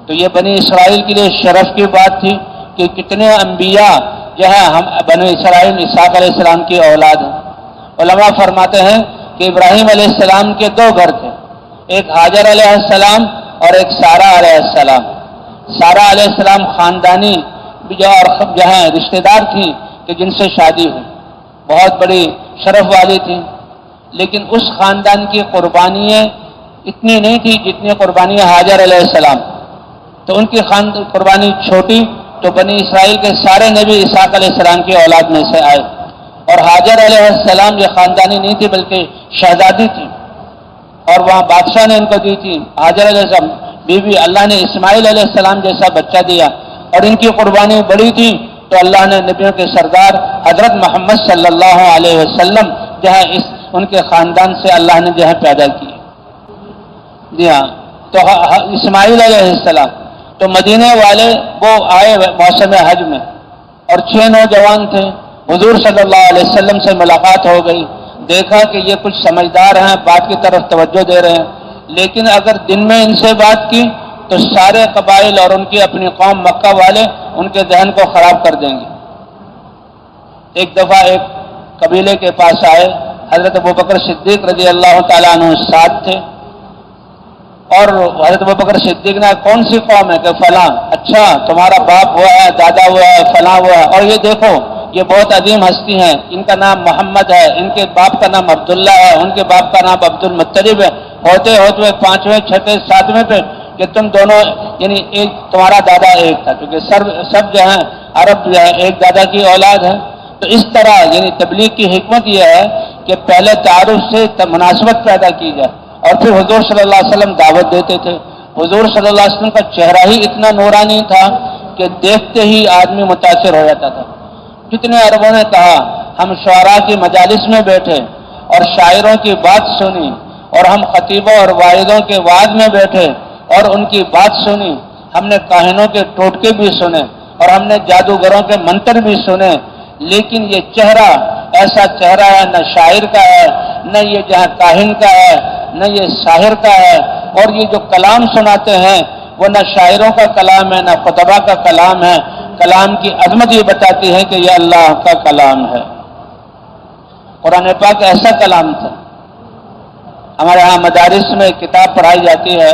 تو یہ بنی اسرائیل کے لیے شرف کی بات تھی کہ کتنے انبیاء جو ہیں ہم بنی اسرائیل اسحاق علیہ السلام کی اولاد ہیں. علماء فرماتے ہیں کہ ابراہیم علیہ السلام کے دو گھر تھے، ایک ہاجر علیہ السلام اور ایک سارہ علیہ السلام. سارہ علیہ السلام خاندانی اور جہاں رشتہ دار تھی کہ جن سے شادی ہوئی، بہت بڑی شرف والی تھی، لیکن اس خاندان کی قربانیاں اتنی نہیں تھی جتنی قربانیاں ہاجر علیہ السلام. تو ان کی قربانی چھوٹی، تو بنی اسرائیل کے سارے نبی اسحاق علیہ السلام کی اولاد میں سے آئے. اور ہاجر علیہ السلام یہ خاندانی نہیں تھی بلکہ شہزادی تھی، اور وہاں بادشاہ نے ان کو دی تھی. ہاجر علیہ السلام بیوی، اللہ نے اسماعیل علیہ السلام جیسا بچہ دیا اور ان کی قربانی بڑی تھی، تو اللہ نے نبیوں کے سردار حضرت محمد صلی اللہ علیہ وسلم جہاں ان کے خاندان سے اللہ نے جہاں پیدا کی. جی ہاں، تو اسماعیل علیہ السلام تو مدینے والے وہ آئے موسم حج میں، اور 6 نوجوان تھے. حضور صلی اللہ علیہ وسلم سے ملاقات ہو گئی، دیکھا کہ یہ کچھ سمجھدار ہیں، بات کی طرف توجہ دے رہے ہیں، لیکن اگر دن میں ان سے بات کی تو سارے قبائل اور ان کی اپنی قوم مکہ والے ان کے ذہن کو خراب کر دیں گے. ایک دفعہ ایک قبیلے کے پاس آئے، حضرت ابوبکر صدیق رضی اللہ تعالیٰ عنہ ساتھ تھے، اور حضرت ابوبکر صدیق نے کون سی قوم ہے کہ فلاں. اچھا، تمہارا باپ ہوا ہے، دادا ہوا ہے، فلاں ہوا ہے، اور یہ دیکھو یہ بہت عظیم ہستی ہیں، ان کا نام محمد ہے، ان کے باپ کا نام عبداللہ ہے، ان کے باپ کا نام عبد المطلب ہے. ہوتے 5ویں 6 7ویں پہ کہ تم دونوں یعنی ایک تمہارا دادا ایک تھا، کیونکہ سب جو ہیں عرب جو ہے ایک دادا کی اولاد ہے. تو اس طرح یعنی تبلیغ کی حکمت یہ ہے کہ پہلے تعارف سے مناسبت پیدا کی جائے، اور پھر حضور صلی اللہ علیہ وسلم دعوت دیتے تھے. حضور صلی اللہ علیہ وسلم کا چہرہ ہی اتنا نورانی تھا کہ دیکھتے ہی آدمی متاثر ہو جاتا تھا. کتنے عربوں نے کہا ہم شعراء کی مجالس میں بیٹھے اور شاعروں کی بات سنی، اور ہم خطیبوں اور واعظوں کے وعظ میں بیٹھے اور ان کی بات سنی، ہم نے کاہنوں کے ٹوٹکے بھی سنے اور ہم نے جادوگروں کے منتر بھی سنے، لیکن یہ چہرہ ایسا چہرہ ہے نہ شاعر کا ہے، نہ یہ جہاں کاہن کا ہے، نہ یہ ساحر کا ہے. اور یہ جو کلام سناتے ہیں وہ نہ شاعروں کا کلام ہے نہ خطبہ کا کلام ہے. کلام کی عظمت یہ بتاتی ہے کہ یہ اللہ کا کلام ہے. قرآن پاک ایسا کلام تھا. ہمارے ہاں مدارس میں کتاب پڑھائی جاتی ہے،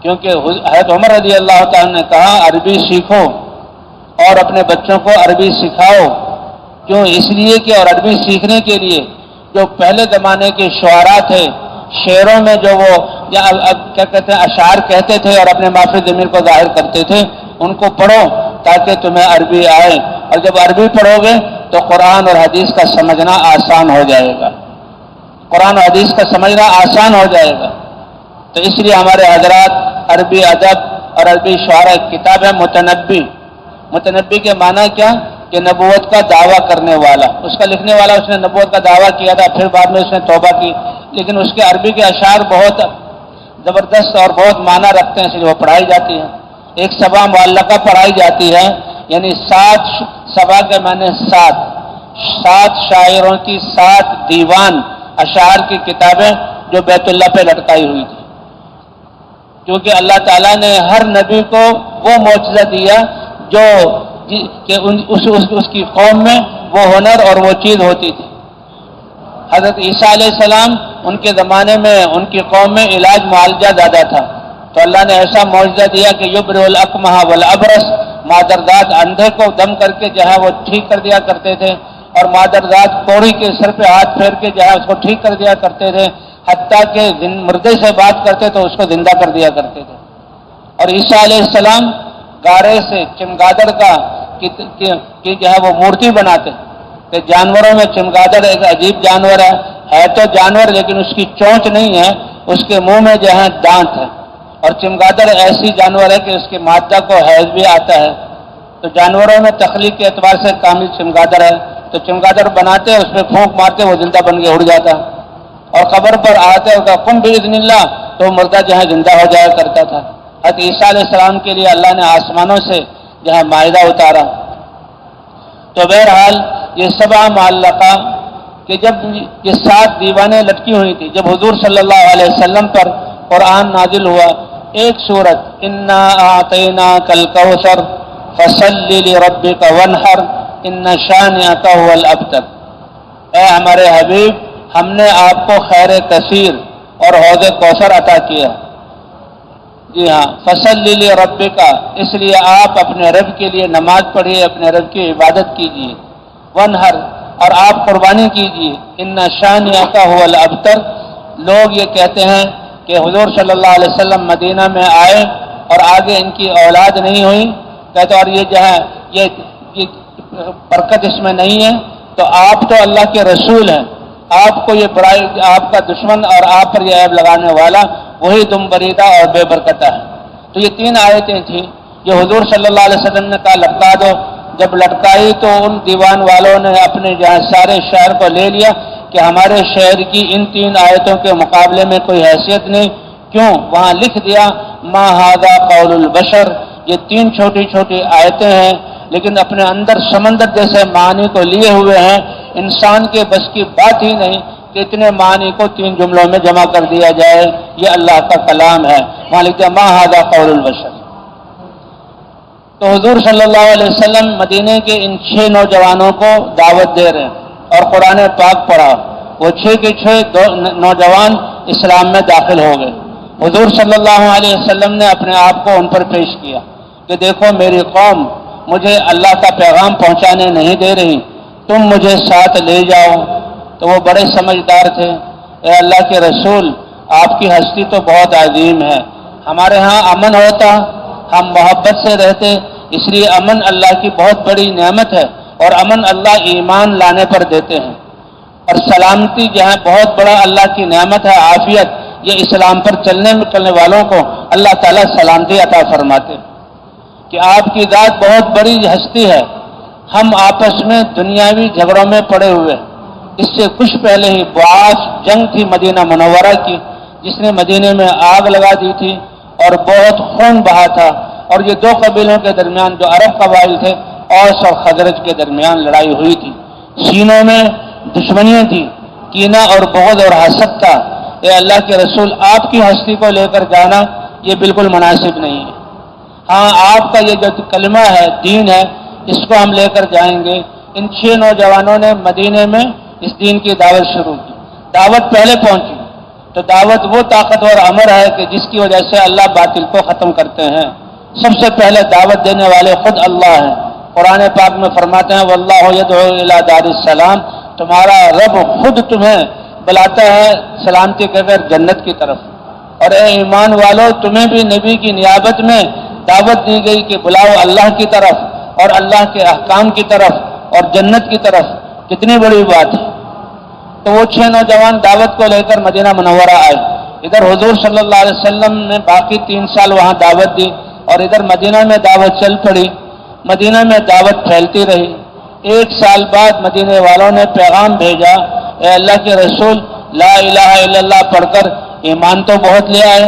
کیونکہ حضرت عمر رضی اللہ تعالیٰ نے کہا عربی سیکھو اور اپنے بچوں کو عربی سکھاؤ. کیوں؟ اس لیے کہ اور عربی سیکھنے کے لیے جو پہلے زمانے کے شعراء تھے، شعروں میں جو وہ کیا کہتے ہیں اشعار کہتے تھے اور اپنے معافی ضمیر کو ظاہر کرتے تھے، ان کو پڑھو تاکہ تمہیں عربی آئے، اور جب عربی پڑھو گے تو قرآن اور حدیث کا سمجھنا آسان ہو جائے گا. قرآن و حدیث کا سمجھنا آسان ہو جائے گا. تو اس لیے ہمارے حضرات عربی ادب اور عربی شعراء ایک کتاب ہے متنبی. متنبی کے معنی کیا کہ نبوت کا دعویٰ کرنے والا. اس کا لکھنے والا اس نے نبوت کا دعویٰ کیا تھا، پھر بعد میں اس نے توبہ کی، لیکن اس کے عربی کے اشعار بہت زبردست اور بہت معنی رکھتے ہیں، اس لیے وہ پڑھائی جاتی ہیں. ایک سبا معلقہ پڑھائی جاتی ہے، یعنی 7 سبا کے معنی 7 شاعروں کی 7 دیوان اشعار کی کتابیں جو بیت اللہ پہ لٹکائی ہوئی تھی، کیونکہ اللہ تعالیٰ نے ہر نبی کو وہ معجزہ دیا جو کہ اس کی قوم میں وہ ہنر اور وہ چیز ہوتی تھی. حضرت عیسیٰ علیہ السلام ان کے زمانے میں ان کی قوم میں علاج معالجہ زیادہ تھا، تو اللہ نے ایسا معجزہ دیا کہ یبرئ الاکمہ والابرص، مادرزاد اندھے کو دم کر کے جو ہے وہ ٹھیک کر دیا کرتے تھے، اور مادرزاد کوڑی کے سر پہ ہاتھ پھیر کے جو ہے اس کو ٹھیک کر دیا کرتے تھے، حتیٰ کہ مردے سے بات کرتے تو اس کو زندہ کر دیا کرتے تھے. اور عیسیٰ علیہ السلام گارے سے چمگادڑ کا کی جو ہے وہ مورتی بناتے کہ جانوروں میں چمگادڑ ایک عجیب جانور ہے تو جانور لیکن اس کی چونچ نہیں ہے، اس کے منہ میں جو ہے دانت ہے. اور چمگادڑ ایسی جانور ہے کہ اس کی مادہ کو حیض بھی آتا ہے. تو جانوروں میں تخلیق کے اعتبار سے کامل چمگادڑ ہے. تو چمگادڑ بناتے اس پہ پھونک مارتے وہ زندہ بن کے اڑ جاتا. اور قبر پر آتے اور کہا قم باذن اللہ، تو مردہ جہاں زندہ ہو جایا کرتا تھا۔ حضرت عیسیٰ علیہ السلام کے لیے اللہ نے آسمانوں سے جہاں مائدہ اتارا۔ تو بہرحال یہ سبع معلقہ کہ جب یہ 7 دیوانیں لٹکی ہوئی تھی، جب حضور صلی اللہ علیہ وسلم پر قرآن نازل ہوا، ایک سورت انا اعطیناک الکوثر فصلی لربک وانحر ان شانئک هو الابتر، اے ہمارے حبیب ہم نے آپ کو خیر کثیر اور حوض کوثر عطا کیا۔ جی ہاں، فصلی لربک، اس لیے آپ اپنے رب کے لیے نماز پڑھیے، اپنے رب کی عبادت کیجیے، وانحر، اور آپ قربانی کیجیے، ان شانئک هو الابتر۔ لوگ یہ کہتے ہیں کہ حضور صلی اللہ علیہ وسلم مدینہ میں آئے اور آگے ان کی اولاد نہیں ہوئی، کہتے اور یہ جو ہے یہ برکت اس میں نہیں ہے، تو آپ تو اللہ کے رسول ہیں، آپ کو یہ برائی، آپ کا دشمن اور آپ پر یہ عیب لگانے والا وہی دم بریدہ اور بے برکتہ ہے۔ تو یہ 3 آیتیں تھیں جو حضور صلی اللہ علیہ وسلم نے کہا لٹکا دو۔ جب لٹکائی تو ان دیوان والوں نے اپنے جہاں سارے شہر کو لے لیا کہ ہمارے شہر کی ان 3 آیتوں کے مقابلے میں کوئی حیثیت نہیں، کیوں؟ وہاں لکھ دیا ما ھذا قول البشر، یہ 3 چھوٹی چھوٹی آیتیں ہیں لیکن اپنے اندر سمندر جیسے معنی کو لیے ہوئے ہیں، انسان کے بس کی بات ہی نہیں کہ اتنے معنی کو 3 جملوں میں جمع کر دیا جائے، یہ اللہ کا کلام ہے۔ وہاں لکھ دیا ما ھذا قول البشر۔ تو حضور صلی اللہ علیہ وسلم مدینے کے ان 6 نوجوانوں کو دعوت دے رہے ہیں اور قرآن پاک پڑھا، وہ 6 کے 6 نوجوان اسلام میں داخل ہو گئے۔ حضور صلی اللہ علیہ وسلم نے اپنے آپ کو ان پر پیش کیا کہ دیکھو میری قوم مجھے اللہ کا پیغام پہنچانے نہیں دے رہی، تم مجھے ساتھ لے جاؤ۔ تو وہ بڑے سمجھدار تھے، اے اللہ کے رسول آپ کی ہستی تو بہت عظیم ہے، ہمارے ہاں امن ہوتا، ہم محبت سے رہتے، اس لیے امن اللہ کی بہت بڑی نعمت ہے، اور امن اللہ ایمان لانے پر دیتے ہیں، اور سلامتی جہاں بہت بڑا اللہ کی نعمت ہے، عافیت، یہ اسلام پر چلنے والوں کو اللہ تعالیٰ سلامتی عطا فرماتے کہ آپ کی ذات بہت بڑی ہستی ہے، ہم آپس میں دنیاوی جھگڑوں میں پڑے ہوئے۔ اس سے کچھ پہلے ہی بعاث جنگ تھی مدینہ منورہ کی، جس نے مدینے میں آگ لگا دی تھی اور بہت خون بہا تھا، اور یہ 2 قبیلوں کے درمیان جو عرب قبائل تھے، اوس اور خزرج کے درمیان لڑائی ہوئی تھی، سینوں میں دشمنیاں تھی، کینہ اور بغض اور حسد تھا۔ اے اللہ کے رسول آپ کی ہستی کو لے کر جانا یہ بالکل مناسب نہیں ہے، ہاں آپ کا یہ جو کلمہ ہے، دین ہے، اس کو ہم لے کر جائیں گے۔ ان 6 نوجوانوں نے مدینے میں اس دین کی دعوت شروع کی، دعوت پہلے پہنچی، تو دعوت وہ طاقتور امر ہے کہ جس کی وجہ سے اللہ باطل کو ختم کرتے ہیں۔ سب سے پہلے دعوت دینے والے خود اللہ ہیں، قرآن پاک میں فرماتے ہیں واللہ یدعو الی دار السلام، تمہارا رب خود تمہیں بلاتا ہے سلامتی کے بغیر جنت کی طرف، اور اے ایمان والو تمہیں بھی نبی کی نیابت میں دعوت دی گئی کہ بلاؤ اللہ کی طرف اور اللہ کے احکام کی طرف اور جنت کی طرف، کتنی بڑی بات ہے۔ تو وہ 6 نوجوان دعوت کو لے کر مدینہ منورہ آئے، ادھر حضور صلی اللہ علیہ وسلم نے باقی 3 سال وہاں دعوت دی، اور ادھر مدینہ میں دعوت چل پڑی، مدینہ میں دعوت پھیلتی رہی۔ 1 سال بعد مدینے والوں نے پیغام بھیجا، اے اللہ کے رسول لا الہ الا اللہ پڑھ کر ایمان تو بہت لے آئے،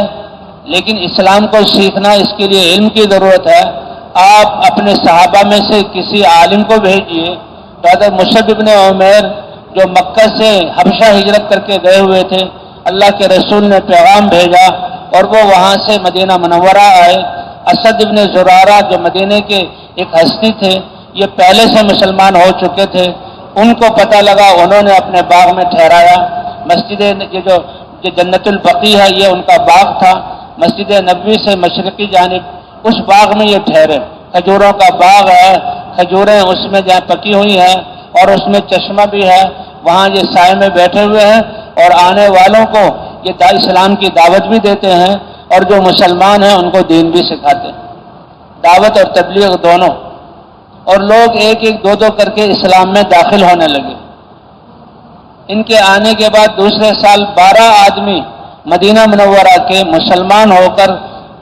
لیکن اسلام کو سیکھنا اس کے لیے علم کی ضرورت ہے، آپ اپنے صحابہ میں سے کسی عالم کو بھیجیے۔ تو حضرت مصعب بن عمیر جو مکہ سے حبشہ ہجرت کر کے گئے ہوئے تھے، اللہ کے رسول نے پیغام بھیجا اور وہ وہاں سے مدینہ منورہ آئے۔ اسد بن زرارہ جو مدینے کے ایک ہستی تھے، یہ پہلے سے مسلمان ہو چکے تھے، ان کو پتہ لگا، انہوں نے اپنے باغ میں ٹھہرایا۔ مسجد یہ جو جنت البقیع ہے یہ ان کا باغ تھا، مسجد نبوی سے مشرقی جانب اس باغ میں یہ ٹھہرے، کھجوروں کا باغ ہے، کھجوریں اس میں جہاں پکی ہوئی ہیں اور اس میں چشمہ بھی ہے، وہاں یہ سائے میں بیٹھے ہوئے ہیں اور آنے والوں کو یہ اسلام کی دعوت بھی دیتے ہیں، اور جو مسلمان ہیں ان کو دین بھی سکھاتے ہیں، دعوت اور تبلیغ دونوں۔ اور لوگ 1-1 2-2 کر کے اسلام میں داخل ہونے لگے۔ ان کے آنے کے بعد دوسرے سال 12 آدمی مدینہ منورہ کے مسلمان ہو کر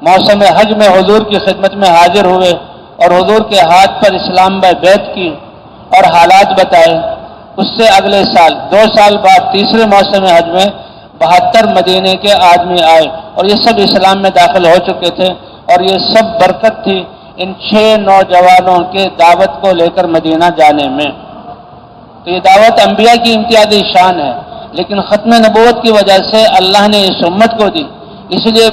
موسم حج میں حضور کی خدمت میں حاضر ہوئے اور حضور کے ہاتھ پر اسلام میں بیعت کی اور حالات بتائے۔ اس سے اگلے سال 2 سال بعد تیسرے موسم حج میں 72 مدینے کے آدمی آئے اور یہ سب اسلام میں داخل ہو چکے تھے، اور یہ سب برکت تھی ان 6 نوجوانوں کے دعوت کو لے کر مدینہ جانے میں۔ تو یہ دعوت انبیاء کی امتیازی شان ہے، لیکن ختم نبوت کی وجہ سے اللہ نے اس امت کو دی، اس لیے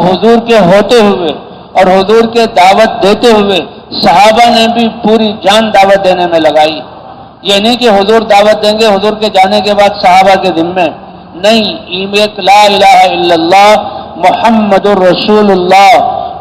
حضور کے ہوتے ہوئے اور حضور کے دعوت دیتے ہوئے صحابہ نے بھی پوری جان دعوت دینے میں لگائی۔ یہ نہیں کہ حضور دعوت دیں گے، حضور کے جانے کے بعد صحابہ کے ذمے نہیں، ایک لا الہ الا اللہ محمد الرسول اللہ،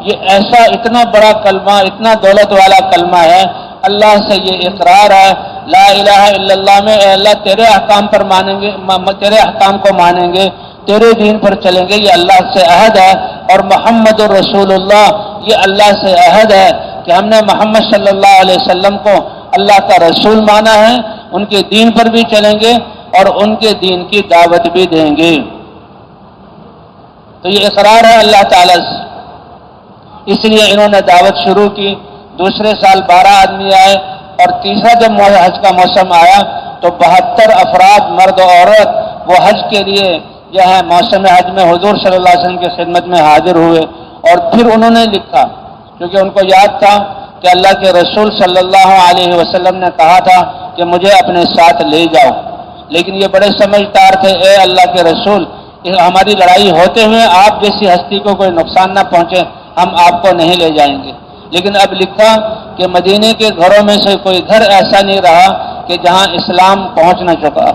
یہ ایسا اتنا بڑا کلمہ، اتنا دولت والا کلمہ ہے، اللہ سے یہ اقرار ہے لا الہ الا اللہ میں، اے اللہ تیرے احکام پر مانیں گے، تیرے احکام کو مانیں گے، تیرے دین پر چلیں گے، یہ اللہ سے عہد ہے، اور محمد الرسول اللہ یہ اللہ سے عہد ہے کہ ہم نے محمد صلی اللہ علیہ وسلم کو اللہ کا رسول مانا ہے، ان کے دین پر بھی چلیں گے اور ان کے دین کی دعوت بھی دیں گے۔ تو یہ اقرار ہے اللہ تعالیٰ سے، اس لیے انہوں نے دعوت شروع کی۔ دوسرے سال 12 آدمی آئے، اور تیسرا جب حج کا موسم آیا تو 72 افراد مرد و عورت وہ حج کے لیے جو ہے موسم حج میں حضور صلی اللہ علیہ وسلم کی خدمت میں حاضر ہوئے، اور پھر انہوں نے لکھا، کیونکہ ان کو یاد تھا کہ اللہ کے رسول صلی اللہ علیہ وسلم نے کہا تھا کہ مجھے اپنے ساتھ لے جاؤ، لیکن یہ بڑے سمجھدار تھے، اے اللہ کے رسول ہماری لڑائی ہوتے ہوئے آپ جیسی ہستی کو کوئی نقصان نہ پہنچے، ہم آپ کو نہیں لے جائیں گے۔ لیکن اب لکھا کہ مدینے کے گھروں میں سے کوئی گھر ایسا نہیں رہا کہ جہاں اسلام پہنچ نہ چکا۔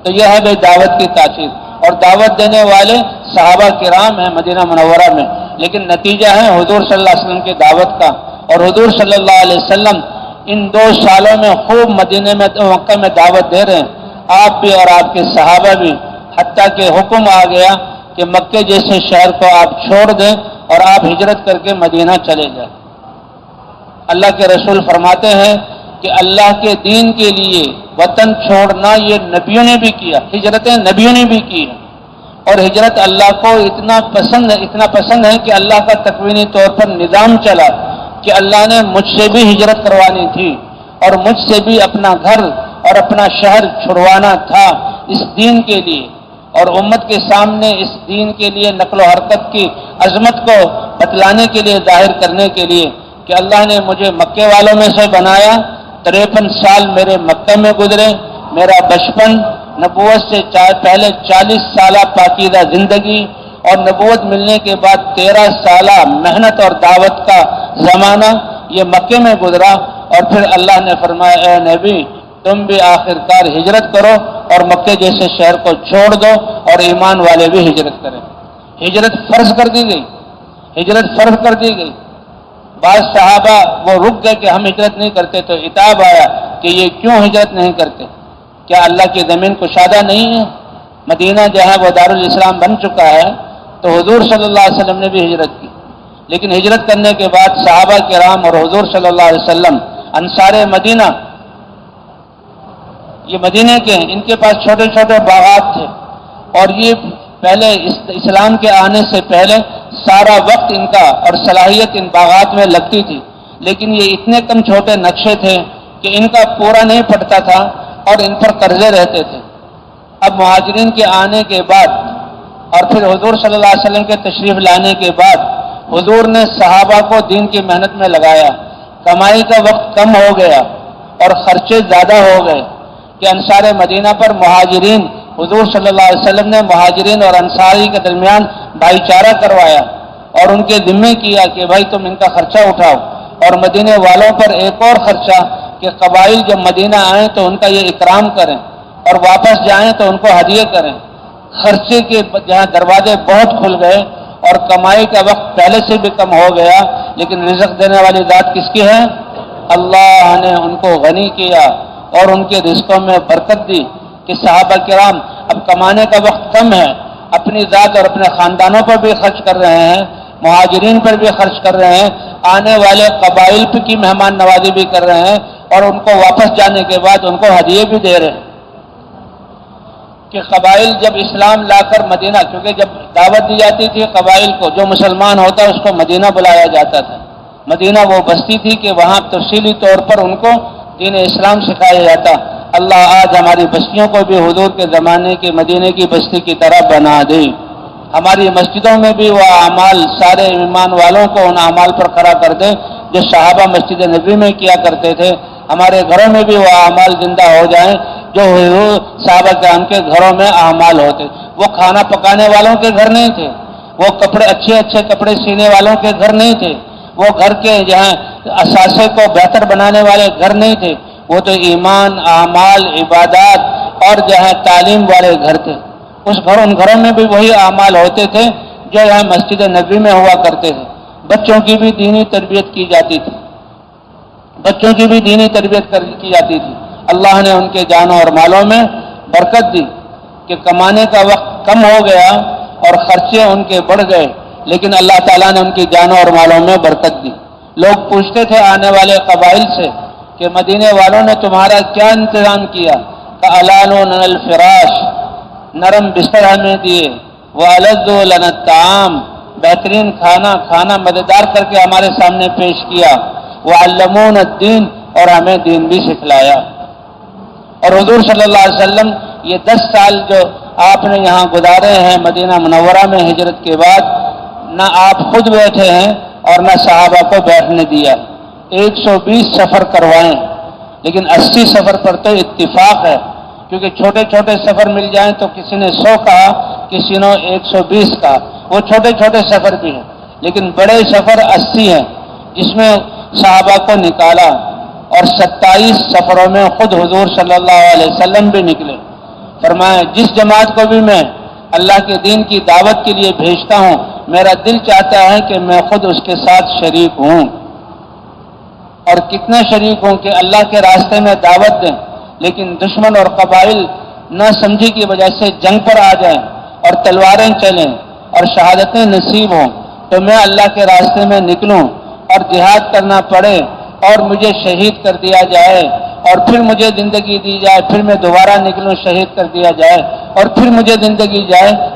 تو یہ ہے بھائی دعوت کی تاثیر، اور دعوت دینے والے صحابہ کرام ہیں مدینہ منورہ میں، لیکن نتیجہ ہے حضور صلی اللہ علیہ وسلم کی دعوت کا، اور حضور صلی اللہ علیہ وسلم ان 2 سالوں میں خوب مدینے میں مکہ میں دعوت دے رہے ہیں، آپ بھی اور آپ کے صحابہ بھی، حتیٰ کہ حکم آ گیا کہ مکے جیسے شہر کو آپ چھوڑ دیں اور آپ ہجرت کر کے مدینہ چلے جائیں۔ اللہ کے رسول فرماتے ہیں کہ اللہ کے دین کے لیے وطن چھوڑنا یہ نبیوں نے بھی کیا، ہجرتیں نبیوں نے بھی کی، اور ہجرت اللہ کو اتنا پسند ہے کہ اللہ کا تکوینی طور پر نظام چلا کہ اللہ نے مجھ سے بھی ہجرت کروانی تھی، اور مجھ سے بھی اپنا گھر اور اپنا شہر چھڑوانا تھا اس دین کے لیے، اور امت کے سامنے اس دین کے لیے نقل و حرکت کی عظمت کو بتلانے کے لیے، ظاہر کرنے کے لیے کہ اللہ نے مجھے مکے والوں میں سے بنایا۔ 53 سال میرے مکہ میں گزرے، میرا بچپن، نبوت سے پہلے 40 سالہ پاکیزہ زندگی، اور نبوت ملنے کے بعد 13 سالہ محنت اور دعوت کا زمانہ یہ مکے میں گزرا، اور پھر اللہ نے فرمایا اے نبی تم بھی آخرکار ہجرت کرو اور مکے جیسے شہر کو چھوڑ دو، اور ایمان والے بھی ہجرت کریں۔ ہجرت فرض کر دی گئی، ہجرت فرض کر دی گئی۔ بعض صحابہ وہ رک گئے کہ ہم ہجرت نہیں کرتے، تو عتاب آیا کہ یہ کیوں ہجرت نہیں کرتے؟ کیا اللہ کی زمین کشادہ نہیں ہے؟ مدینہ جو ہے وہ دارالاسلام بن چکا ہے، تو حضور صلی اللہ علیہ وسلم نے بھی ہجرت کی، لیکن ہجرت کرنے کے بعد صحابہ کرام اور حضور صلی اللہ علیہ وسلم انصار مدینہ، یہ مدینے کے ہیں، ان کے پاس چھوٹے چھوٹے باغات تھے، اور یہ پہلے اسلام کے آنے سے پہلے سارا وقت ان کا اور صلاحیت ان باغات میں لگتی تھی، لیکن یہ اتنے کم چھوٹے نقشے تھے کہ ان کا پورا نہیں پڑتا تھا اور ان پر قرضے رہتے تھے۔ اب مہاجرین کے آنے کے بعد اور پھر حضور صلی اللہ علیہ وسلم کے تشریف لانے کے بعد حضور نے صحابہ کو دین کی محنت میں لگایا، کمائی کا وقت کم ہو گیا اور خرچے زیادہ ہو گئے کہ انصار مدینہ پر مہاجرین، حضور صلی اللہ علیہ وسلم نے مہاجرین اور انصاری کے درمیان بھائی چارہ کروایا اور ان کے ذمے کیا کہ بھائی تم ان کا خرچہ اٹھاؤ، اور مدینے والوں پر ایک اور خرچہ کہ قبائل جب مدینہ آئیں تو ان کا یہ اکرام کریں اور واپس جائیں تو ان کو ہدیے کریں۔ خرچے کے جہاں دروازے بہت کھل گئے اور کمائی کا وقت پہلے سے بھی کم ہو گیا، لیکن رزق دینے والی ذات کس کی ہے؟ اللہ نے ان کو غنی کیا اور ان کے رزقوں میں برکت دی کہ صحابہ کرام اب کمانے کا وقت کم ہے، اپنی ذات اور اپنے خاندانوں پر بھی خرچ کر رہے ہیں، مہاجرین پر بھی خرچ کر رہے ہیں، آنے والے قبائل کی مہمان نوازی بھی کر رہے ہیں، اور ان کو واپس جانے کے بعد ان کو ہدیے بھی دے رہے ہیں کہ قبائل جب اسلام لا کر مدینہ، کیونکہ جب دعوت دی جاتی تھی قبائل کو، جو مسلمان ہوتا اس کو مدینہ بلایا جاتا تھا۔ مدینہ وہ بستی تھی کہ وہاں تفصیلی طور پر ان کو دین اسلام سکھایا جاتا۔ اللہ آج ہماری بستیوں کو بھی حضور کے زمانے کے مدینے کی بستی کی طرح بنا دے. ہماری مسجدوں میں بھی وہ اعمال سارے ایمان والوں کو ان اعمال پر کھڑا کر دے جو صحابہ مسجد نبوی میں کیا کرتے تھے. ہمارے گھروں میں بھی وہ اعمال زندہ ہو جائیں جو حضور صحابہ کرام کے گھروں میں اعمال ہوتے. وہ کھانا پکانے والوں کے گھر نہیں تھے، وہ کپڑے اچھے کپڑے سینے والوں کے گھر نہیں تھے، وہ گھر کے جہاں اثاثے کو بہتر بنانے والے گھر نہیں تھے. وہ تو ایمان، اعمال، عبادات اور جہاں تعلیم والے گھر تھے. ان گھروں میں بھی وہی اعمال ہوتے تھے جو یہاں مسجد نبوی میں ہوا کرتے تھے. بچوں کی بھی دینی تربیت کی جاتی تھی، بچوں کی بھی دینی تربیت کی جاتی تھی. اللہ نے ان کے جانوں اور مالوں میں برکت دی کہ کمانے کا وقت کم ہو گیا اور خرچے ان کے بڑھ گئے، لیکن اللہ تعالیٰ نے ان کی جانوں اور مالوں میں برکت دی. لوگ پوچھتے تھے آنے والے قبائل سے کہ مدینے والوں نے تمہارا کیا انتظام کیا؟ فَأَلَانُوا لَنَا الْفِرَاشَ، نرم بستر ہمیں دیے، وَأَلَذُّوا لَنَا الطَّعَامَ، بہترین کھانا مزیدار کر کے ہمارے سامنے پیش کیا، وَعَلَّمُونَ الدِّينَ، اور ہمیں دین بھی سکھلایا. اور حضور صلی اللہ علیہ وسلم یہ 10 سال جو آپ نے یہاں گزارے ہیں مدینہ منورہ میں ہجرت کے بعد، نہ آپ خود بیٹھے ہیں اور نہ صحابہ کو بیٹھنے دیا. 120 سفر کروائیں، لیکن 80 سفر پر تو اتفاق ہے، کیونکہ چھوٹے سفر مل جائیں تو کسی نے 100 کہا، کسی نے 120 کہا. وہ چھوٹے سفر بھی ہیں، لیکن بڑے سفر 80 ہیں جس میں صحابہ کو نکالا. اور 27 سفروں میں خود حضور صلی اللہ علیہ وسلم بھی نکلے. فرمایا جس جماعت کو بھی میں اللہ کے دین کی دعوت کے لیے بھیجتا ہوں، میرا دل چاہتا ہے کہ میں خود اس کے ساتھ شریک ہوں. اور کتنا شریک ہوں کہ اللہ کے راستے میں دعوت دیں، لیکن دشمن اور قبائل نہ سمجھی کی وجہ سے جنگ پر آ جائیں اور تلواریں چلیں اور شہادتیں نصیب ہوں، تو میں اللہ کے راستے میں نکلوں اور جہاد کرنا پڑے اور مجھے شہید کر دیا جائے اور پھر مجھے زندگی دی جائے، پھر میں دوبارہ نکلوں شہید کر دیا جائے اور پھر مجھے زندگی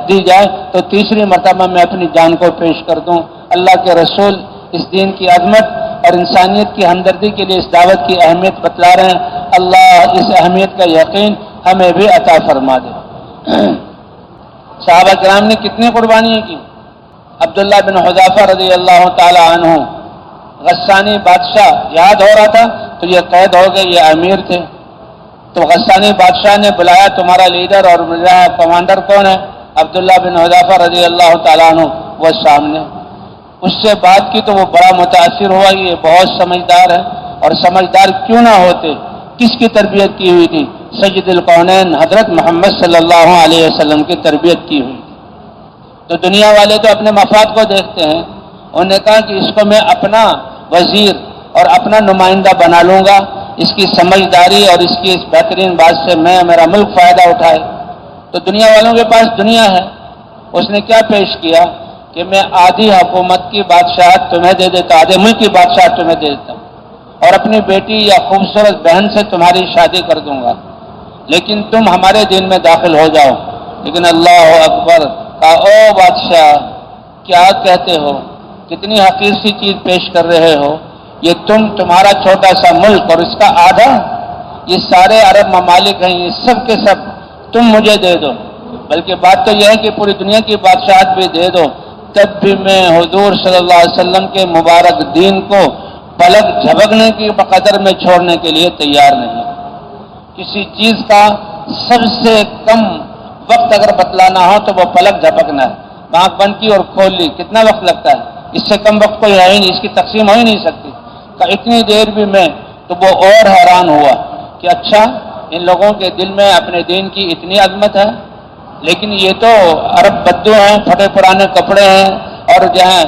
دی جائے تو تیسری مرتبہ میں اپنی جان کو پیش کر دوں. اللہ کے رسول اس دین کی عظمت اور انسانیت کی ہمدردی کے لیے اس دعوت کی اہمیت بتلا رہے ہیں. اللہ اس اہمیت کا یقین ہمیں بھی عطا فرما دے. صحابہ کرام نے کتنی قربانیاں کی. عبداللہ بن حذافہ رضی اللہ تعالی عنہ، غسانی بادشاہ یاد ہو رہا تھا تو یہ قید ہو گئے، یہ امیر تھے. تو غسانی بادشاہ نے بلایا تمہارا لیڈر اور کمانڈر کون ہے؟ عبداللہ بن حذافہ رضی اللہ تعالیٰ عنہ. وہ سامنے اس سے بات کی تو وہ بڑا متاثر ہوا، یہ بہت سمجھدار ہے. اور سمجھدار کیوں نہ ہوتے، کس کی تربیت کی ہوئی تھی؟ سید الکونین حضرت محمد صلی اللہ علیہ وسلم کی تربیت کی ہوئی تھی. تو دنیا والے تو اپنے مفاد کو دیکھتے ہیں. انہوں نے کہا کہ اس کو میں اپنا وزیر اور اپنا نمائندہ بنا لوں گا، اس کی سمجھداری اور اس کی اس بہترین بات سے میرا ملک فائدہ اٹھائے. تو دنیا والوں کے پاس دنیا ہے. اس نے کیا پیش کیا کہ میں آدھی حکومت کی بادشاہت تمہیں دے دیتا، آدھے ملک کی بادشاہت تمہیں دے دیتا، اور اپنی بیٹی یا خوبصورت بہن سے تمہاری شادی کر دوں گا، لیکن تم ہمارے دین میں داخل ہو جاؤ. لیکن اللہ اکبر کہا، او بادشاہ کیا کہتے ہو، کتنی حقیر سی چیز پیش کر رہے ہو. یہ تمہارا چھوٹا سا ملک اور اس کا آدھا، یہ سارے عرب ممالک ہیں، یہ سب کے سب تم مجھے دے دو. بلکہ بات تو یہ ہے کہ پوری دنیا کی بادشاہت بھی دے دو، تب بھی میں حضور صلی اللہ علیہ وسلم کے مبارک دین کو پلک جھپکنے کی قدر میں چھوڑنے کے لیے تیار نہیں. کسی چیز کا سب سے کم وقت اگر بتلانا ہو تو وہ پلک جھپکنا ہے. آنکھ بند کی اور کھول لی، کتنا وقت لگتا ہے؟ اس سے کم وقت کوئی ہے ہی نہیں، اس کی تقسیم ہو ہی نہیں سکتی. اتنی دیر بھی میں تو وہ اور حیران ہوا کہ اچھا ان لوگوں کے دل میں اپنے دین کی اتنی عظمت ہے، لیکن یہ تو عرب بدو ہیں، پھٹے پرانے کپڑے ہیں اور جہاں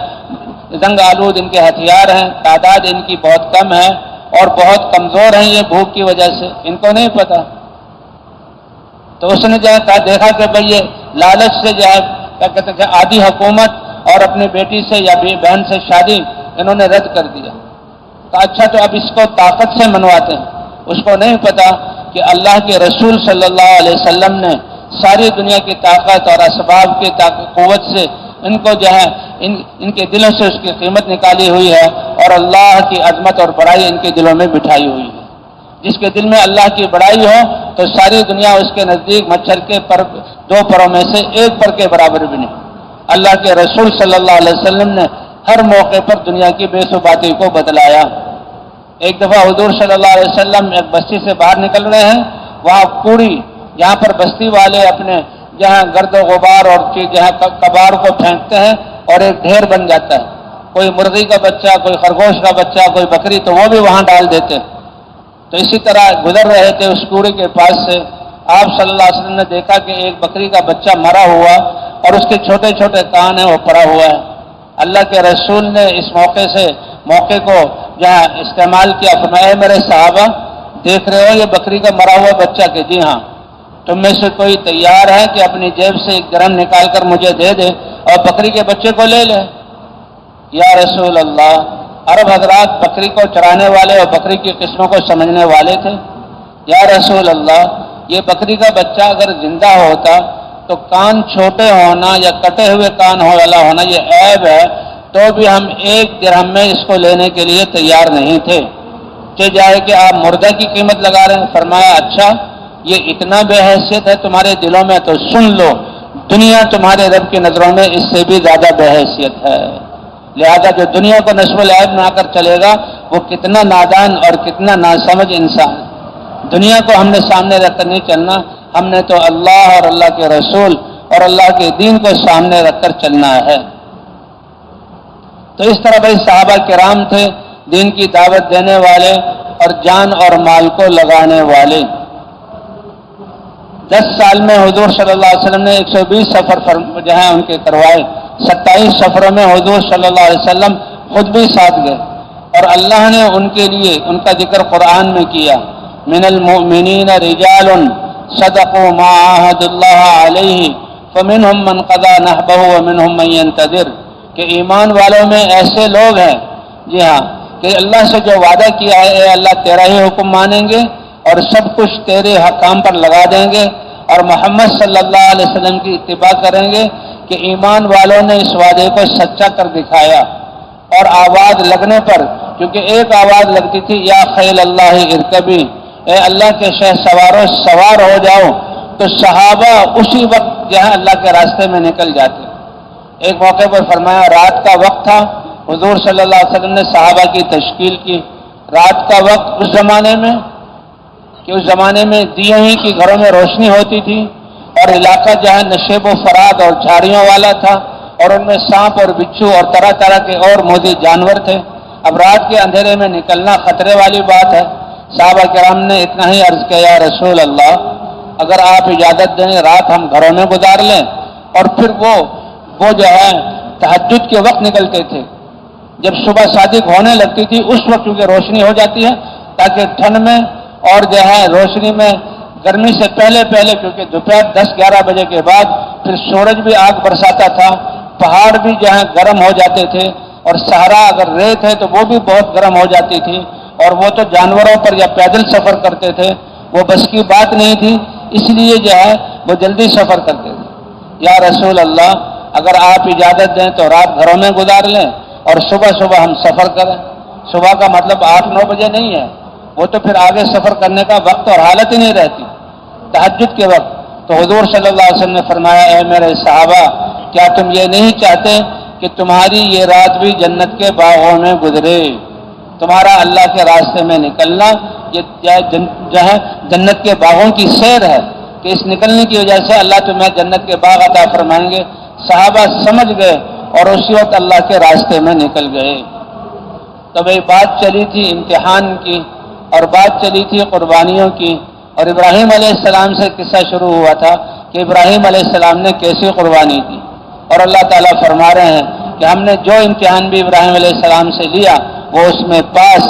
زنگ آلود ان کے ہتھیار ہیں، تعداد ان کی بہت کم ہے اور بہت کمزور ہیں یہ بھوک کی وجہ سے، ان کو نہیں پتا. تو اس نے جو ہے دیکھا کہ بھئی یہ لالچ سے جو ہے کیا کہتے ہیں آدھی حکومت اور اپنی بیٹی سے یا بہن سے شادی انہوں نے رد کر دیا. تو اچھا تو اب اس کو طاقت سے منواتے ہیں. اس کو نہیں پتا کہ اللہ کے رسول صلی اللہ علیہ وسلم نے ساری دنیا کی طاقت اور اسباب کی قوت سے ان کو جو ہے ان کے دلوں سے اس کی قیمت نکالی ہوئی ہے اور اللہ کی عظمت اور بڑائی ان کے دلوں میں بٹھائی ہوئی ہے. جس کے دل میں اللہ کی بڑائی ہو تو ساری دنیا اس کے نزدیک مچھر کے پر 2 پروں میں سے 1 پر کے برابر بھی نہیں۔ اللہ کے رسول صلی اللہ علیہ وسلم نے ہر موقع پر دنیا کی بے ثباتی کو بتلایا۔ ایک دفعہ حضور صلی اللہ علیہ وسلم ایک بستی سے باہر نکل رہے ہیں، وہاں کوڑی جہاں پر بستی والے اپنے جہاں گرد و غبار اور جہاں کباڑ کو پھینکتے ہیں اور ایک ڈھیر بن جاتا ہے، کوئی مرغی کا بچہ، کوئی خرگوش کا بچہ، کوئی بکری، تو وہ بھی وہاں ڈال دیتے۔ تو اسی طرح گزر رہے تھے اس کوڑے کے پاس سے، آپ صلی اللہ علیہ وسلم نے دیکھا کہ ایک بکری کا بچہ مرا ہوا اور اس کے چھوٹے چھوٹے کان ہیں وہ پڑا ہوا ہے۔ اللہ کے رسول نے اس موقع کو جہاں استعمال کیا، فرمایا میرے صحابہ دیکھ رہے ہو یہ بکری کا مرا ہوا بچہ؟ کہ جی ہاں۔ تم میں سے کوئی تیار ہے کہ اپنی جیب سے 1 درہم نکال کر مجھے دے دے اور بکری کے بچے کو لے لے؟ یا رسول اللہ، عرب حضرات بکری کو چرانے والے اور بکری کی قسموں کو سمجھنے والے تھے۔ یا رسول اللہ، یہ بکری کا بچہ اگر زندہ ہوتا تو کان چھوٹے ہونا یا کٹے ہوئے کان والا ہونا یہ عیب ہے، تو بھی ہم 1 درہم میں اس کو لینے کے لیے تیار نہیں تھے، کہ جائے کہ آپ مردہ کی قیمت لگا رہے ہیں۔ فرمایا اچھا، یہ اتنا بے حیثیت ہے تمہارے دلوں میں تو سن لو، دنیا تمہارے رب کی نظروں میں اس سے بھی زیادہ بے حیثیت ہے۔ لہذا جو دنیا کو نسب العیب بنا کر چلے گا وہ کتنا نادان اور کتنا ناسمجھ انسان ہے۔ دنیا کو ہم نے سامنے رکھ کر نہیں چلنا، ہم نے تو اللہ اور اللہ کے رسول اور اللہ کے دین کو سامنے رکھ کر چلنا ہے۔ تو اس طرح بھائی صحابہ کرام تھے، دین کی دعوت دینے والے اور جان اور مال کو لگانے والے۔ 10 سال میں حضور صلی اللہ علیہ وسلم نے 120 سفر جہاں ان کے کروائے، 27 سفروں میں حضور صلی اللہ علیہ وسلم خود بھی ساتھ گئے، اور اللہ نے ان کے لیے ان کا ذکر قرآن میں کیا، من المؤمنین رجال صدقوا ما عاهدوا الله علیہ فمنهم من قضى نحبه ومنهم من ينتظر، کہ ایمان والوں میں ایسے لوگ ہیں، جی ہاں، کہ اللہ سے جو وعدہ کیا ہے اے اللہ تیرا ہی حکم مانیں گے اور سب کچھ تیرے حکام پر لگا دیں گے، اور محمد صلی اللہ علیہ وسلم کی اتباع کریں گے، کہ ایمان والوں نے اس وعدے کو سچا کر دکھایا۔ اور آواز لگنے پر، کیونکہ ایک آواز لگتی تھی یا خیل اللہ ارکبی، اے اللہ کے شہ سواروں سوار ہو جاؤ، تو صحابہ اسی وقت جہاں اللہ کے راستے میں نکل جاتے۔ ایک موقع پر فرمایا رات کا وقت تھا، حضور صلی اللہ علیہ وسلم نے صحابہ کی تشکیل کی۔ رات کا وقت اس زمانے میں کہ اس زمانے میں دیے ہی کی گھروں میں روشنی ہوتی تھی، اور علاقہ جہاں نشیب و فراد اور جھاڑیوں والا تھا، اور ان میں سانپ اور بچھو اور طرح طرح کے اور موذی جانور تھے۔ اب رات کے اندھیرے میں نکلنا خطرے والی بات ہے۔ صحابہ کرام نے اتنا ہی عرض کیا یا رسول اللہ، اگر آپ اجازت دیں رات ہم گھروں میں گزار لیں، اور پھر وہ جو ہے تہجد کے وقت نکلتے تھے، جب صبح صادق ہونے لگتی تھی اس وقت کیونکہ روشنی ہو جاتی ہے، تاکہ ٹھنڈ میں اور جو ہے روشنی میں گرمی سے پہلے کیونکہ دوپہر 10-11 بجے کے بعد پھر سورج بھی آگ برساتا تھا، پہاڑ بھی جو ہے گرم ہو جاتے تھے، اور صحرا اگر ریت ہے تو وہ بھی بہت گرم ہو جاتی تھی، اور وہ تو جانوروں پر یا پیدل سفر کرتے تھے، وہ بس کی بات نہیں تھی، اس لیے جو ہے وہ جلدی سفر کرتے تھے۔ یا رسول اللہ، اگر آپ اجازت دیں تو رات گھروں میں گزار لیں اور صبح ہم سفر کریں۔ صبح کا مطلب 8-9 بجے نہیں ہے، وہ تو پھر آگے سفر کرنے کا وقت اور حالت ہی نہیں رہتی، تہجد کے وقت۔ تو حضور صلی اللہ علیہ وسلم نے فرمایا اے میرے صحابہ، کیا تم یہ نہیں چاہتے کہ تمہاری یہ رات بھی جنت کے باغوں میں گزرے؟ تمہارا اللہ کے راستے میں نکلنا یہ جہاں جنت کے باغوں کی سیر ہے، کہ اس نکلنے کی وجہ سے اللہ تمہیں جنت کے باغ عطا فرمائیں گے۔ صحابہ سمجھ گئے اور اسی وقت اللہ کے راستے میں نکل گئے۔ تو بھئی بات چلی تھی امتحان کی، اور بات چلی تھی قربانیوں کی، اور ابراہیم علیہ السلام سے قصہ شروع ہوا تھا کہ ابراہیم علیہ السلام نے کیسی قربانی دی، اور اللہ تعالیٰ فرما رہے ہیں کہ ہم نے جو امتحان بھی ابراہیم علیہ السلام سے لیا وہ اس میں پاس،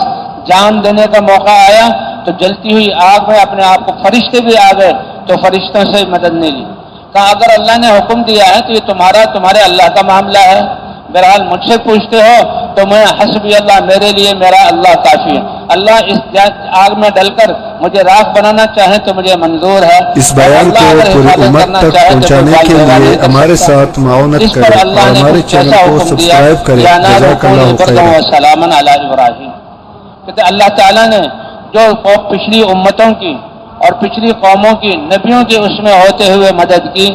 جان دینے کا موقع آیا تو جلتی ہوئی آگ میں اپنے آپ کو فرشتے بھی آ گئے تو فرشتوں سے مدد نہیں لی۔ کہا اگر اللہ نے حکم دیا ہے تو یہ تمہارے اللہ کا معاملہ ہے، بہرحال مجھ سے پوچھتے ہو تو میں حسبی اللہ، میرے لیے میرا اللہ کافی ہے۔ اللہ اس آگ میں ڈل کر مجھے راکھ بنانا چاہے تو مجھے منظور ہے۔ اس بیان کو پوری امت تک پہنچانے کے لیے ہمارے ساتھ معاونت کریں اور ہمارے چینل کو سبسکرائب کریں۔ جزاک اللہ خیر۔ سلام علی ابراہیم، کہتے اللہ تعالیٰ نے جو پچھلی امتوں کی اور پچھلی قوموں کی نبیوں کے اس میں ہوتے ہوئے مدد کی،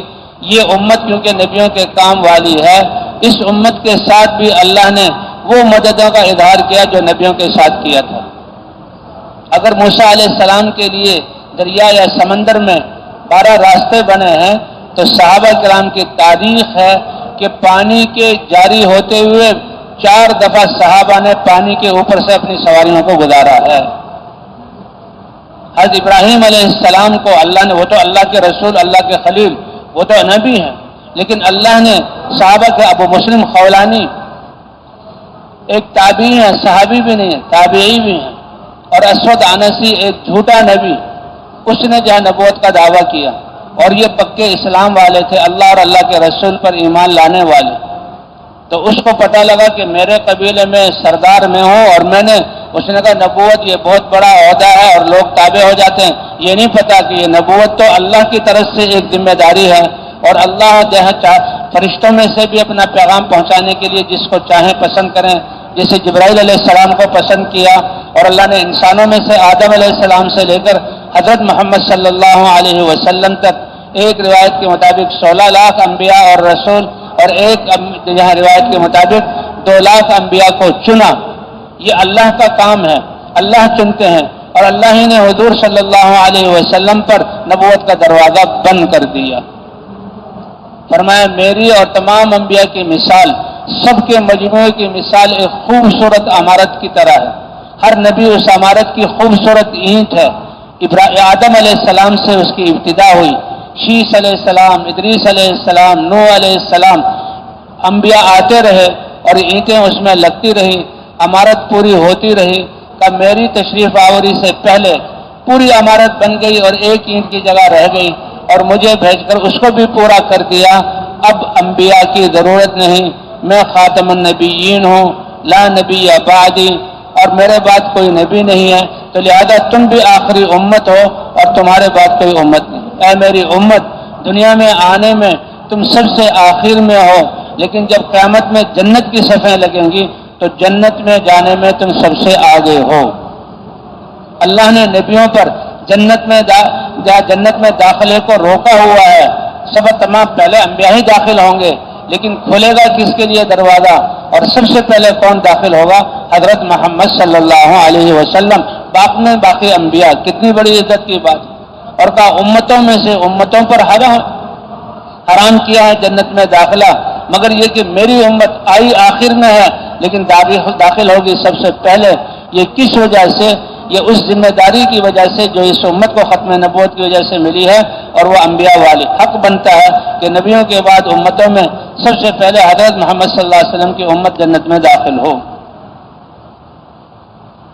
یہ امت کیونکہ نبیوں کے کام والی ہے، اس امت کے ساتھ بھی اللہ نے وہ مددوں کا اظہار کیا جو نبیوں کے ساتھ کیا تھا۔ اگر موسیٰ علیہ السلام کے لیے دریا یا سمندر میں 12 راستے بنے ہیں، تو صحابہ کرام کی تاریخ ہے کہ پانی کے جاری ہوتے ہوئے 4 دفعہ صحابہ نے پانی کے اوپر سے اپنی سواریوں کو گزارا ہے۔ حضرت ابراہیم علیہ السلام کو اللہ نے، وہ تو اللہ کے رسول، اللہ کے خلیل، وہ تو نبی ہیں، لیکن اللہ نے صحابہ کے ابو مسلم خولانی ایک تابعی ہیں، صحابی بھی نہیں ہے، تابعی بھی ہیں، اور اسود عنسی ایک جھوٹا نبی، اس نے جو ہے نبوت کا دعویٰ کیا، اور یہ پکے اسلام والے تھے، اللہ اور اللہ کے رسول پر ایمان لانے والے۔ تو اس کو پتہ لگا کہ میرے قبیلے میں سردار میں ہوں، اور میں نے، اس نے کہا نبوت یہ بہت بڑا عہدہ ہے اور لوگ تابع ہو جاتے ہیں، یہ نہیں پتا کہ یہ نبوت تو اللہ کی طرف سے ایک ذمہ داری ہے، اور اللہ جو ہے فرشتوں میں سے بھی اپنا پیغام پہنچانے کے لیے جس کو چاہیں پسند کریں، جسے جبرائیل علیہ السلام کو پسند کیا، اور اللہ نے انسانوں میں سے آدم علیہ السلام سے لے کر حضرت محمد صلی اللہ علیہ وسلم تک ایک روایت کے مطابق 16 لاکھ انبیاء اور رسول، اور ایک یہاں روایت کے مطابق 2 لاکھ انبیاء کو چنا۔ یہ اللہ کا کام ہے، اللہ چنتے ہیں، اور اللہ ہی نے حضور صلی اللہ علیہ وسلم پر نبوت کا دروازہ بند کر دیا۔ فرمایا میری اور تمام انبیاء کی مثال سب کے مجموعے کی مثال ایک خوبصورت عمارت کی طرح ہے، ہر نبی اس عمارت کی خوبصورت اینٹ ہے۔ آدم علیہ السلام سے اس کی ابتدا ہوئی، شیس علیہ السلام، ادریس علیہ السلام، نوح علیہ السلام، انبیاء آتے رہے اور اینٹیں اس میں لگتی رہی، عمارت پوری ہوتی رہی۔ کہ میری تشریف آوری سے پہلے پوری عمارت بن گئی اور ایک اینٹ کی جگہ رہ گئی، اور مجھے بھیج کر اس کو بھی پورا کر دیا۔ اب انبیاء کی ضرورت نہیں، میں خاتم النبیین ہوں، لا نبی بعدی، اور میرے بعد کوئی نبی نہیں ہے، تو لہذا تم بھی آخری امت ہو اور تمہارے بعد کوئی امت نہیں۔ اے میری امت، دنیا میں آنے میں تم سب سے آخر میں ہو، لیکن جب قیامت میں جنت کی صفیں لگیں گی تو جنت میں جانے میں تم سب سے آگے ہو۔ اللہ نے نبیوں پر جنت میں داخلے کو روکا ہوا ہے، سب تمام پہلے انبیاء ہی داخل ہوں گے، لیکن کھلے گا کس کے لیے دروازہ، اور سب سے پہلے کون داخل ہوگا؟ حضرت محمد صلی اللہ علیہ وسلم، باقی انبیاء۔ کتنی بڑی عزت کی بات، اور کہا امتوں میں سے امتوں پر حرام کیا ہے جنت میں داخلہ، مگر یہ کہ میری امت آئی آخر میں ہے لیکن داخل ہوگی سب سے پہلے۔ یہ کس وجہ سے؟ یہ اس ذمہ داری کی وجہ سے جو اس امت کو ختم نبوت کی وجہ سے ملی ہے، اور وہ انبیاء والی حق بنتا ہے کہ نبیوں کے بعد امتوں میں سب سے پہلے حضرت محمد صلی اللہ علیہ وسلم کی امت جنت میں داخل ہو۔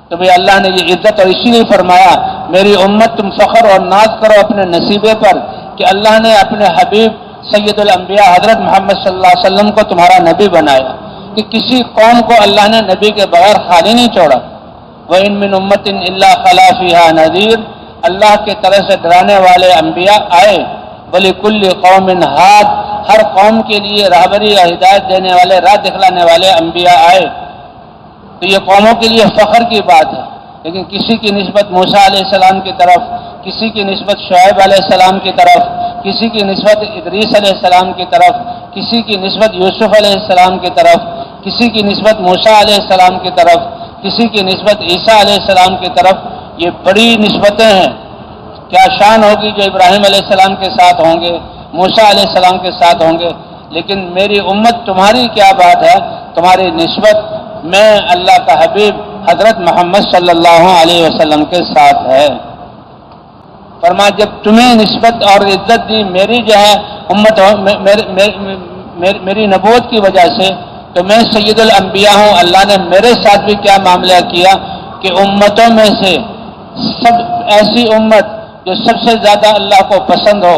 تو بھئی اللہ نے یہ عزت، اور اسی لیے فرمایا میری امت تم فخر اور ناز کرو اپنے نصیبے پر کہ اللہ نے اپنے حبیب سید الانبیاء حضرت محمد صلی اللہ علیہ وسلم کو تمہارا نبی بنایا، کہ کسی قوم کو اللہ نے نبی کے بغیر خالی نہیں چھوڑا۔ وَإِن مِّنْ أُمَّةٍ إِلَّا خَلَا فِيهَا نَذِيرٌ، اللہ کے طرف سے ڈرانے والے انبیاء آئے۔ وَلِكُلِّ قَوْمٍ هَادٍ، ہر قوم کے لیے راہبری یا ہدایت دینے والے، راہ دکھلانے والے انبیاء آئے۔ تو یہ قوموں کے لیے فخر کی بات ہے، لیکن کسی کی نسبت موسیٰ علیہ السلام کی طرف، کسی کی نسبت شعیب علیہ السلام کی طرف، کسی کی نسبت ادریس علیہ السلام کی طرف، کسی کی نسبت یوسف علیہ السلام کی طرف، کسی کی نسبت موسیٰ علیہ السلام کی طرف، کسی کی نسبت عیسیٰ علیہ السلام کی طرف۔ یہ بڑی نسبتیں ہیں، کیا شان ہوگی جو ابراہیم علیہ السلام کے ساتھ ہوں گے، موسیٰ علیہ السلام کے ساتھ ہوں گے، لیکن میری امت تمہاری کیا بات ہے، تمہاری نسبت میں اللہ کا حبیب حضرت محمد صلی اللہ علیہ وسلم کے ساتھ ہے۔ فرمایا جب تمہیں نسبت اور عزت دی میری جو ہے امت، میری نبوت کی وجہ سے، تو میں سید الانبیاء ہوں۔ اللہ نے میرے ساتھ بھی کیا معاملہ کیا کہ امتوں میں سے سب ایسی امت جو سب سے زیادہ اللہ کو پسند ہو،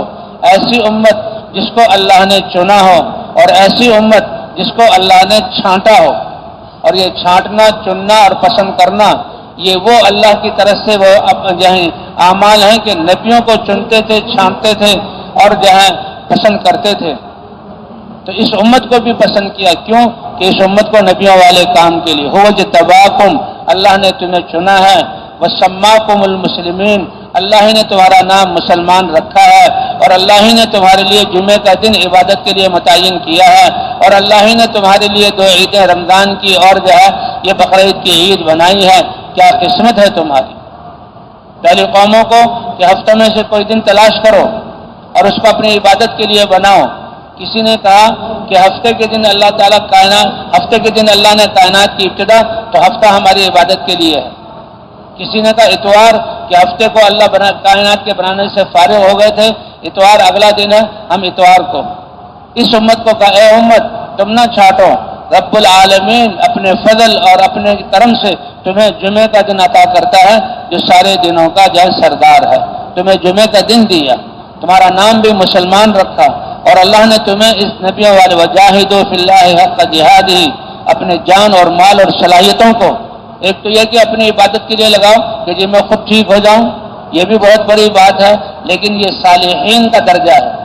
ایسی امت جس کو اللہ نے چنا ہو، اور ایسی امت جس کو اللہ نے چھانٹا ہو۔ اور یہ چھانٹنا، چننا اور پسند کرنا، یہ وہ اللہ کی طرف سے وہ اعمال ہیں کہ نبیوں کو چنتے تھے، چھانٹتے تھے اور پسند کرتے تھے۔ تو اس امت کو بھی پسند کیا، کیوں کہ اس امت کو نبیوں والے کام کے لیے ہو۔ اجتباکم، اللہ نے تمہیں چنا ہے، وَسَمَّاكُمُ الْمُسْلِمِينَ، اللہ ہی نے تمہارا نام مسلمان رکھا ہے، اور اللہ ہی نے تمہارے لیے جمعے کا دن عبادت کے لیے متعین کیا ہے، اور اللہ ہی نے تمہارے لیے 2 عیدیں رمضان کی اور جو ہے یہ بقرعید کی عید بنائی ہے۔ کیا قسمت ہے تمہاری۔ پہلی قوموں کو کہ ہفتوں میں سے کوئی دن تلاش کرو اور اس کو اپنی عبادت کے لیے بناؤ۔ کسی نے کہا کہ ہفتے کے دن اللہ تعالیٰ ہفتے کے دن اللہ نے کائنات کی ابتدا، تو ہفتہ ہماری عبادت کے لیے ہے۔ کسی نے کہا اتوار، کہ ہفتے کو اللہ کائنات کے بنانے سے فارغ ہو گئے تھے، اتوار اگلا دن ہے، ہم اتوار کو۔ اس امت کو کہا اے امت تم نہ چھاٹو، رب العالمین اپنے فضل اور اپنے کرم سے تمہیں جمعے کا دن عطا کرتا ہے جو سارے دنوں کا جو ہے سردار ہے۔ تمہیں جمعے کا دن دیا، تمہارا نام بھی مسلمان رکھا، اور اللہ نے تمہیں اس نبیوں والے وجاہدوا فی اللہ حق جہادہ، اپنے جان اور مال اور صلاحیتوں کو، ایک تو یہ کہ اپنی عبادت کے لیے لگاؤ کہ جی میں خود ٹھیک ہو جاؤں، یہ بھی بہت بڑی بات ہے، لیکن یہ صالحین کا درجہ ہے۔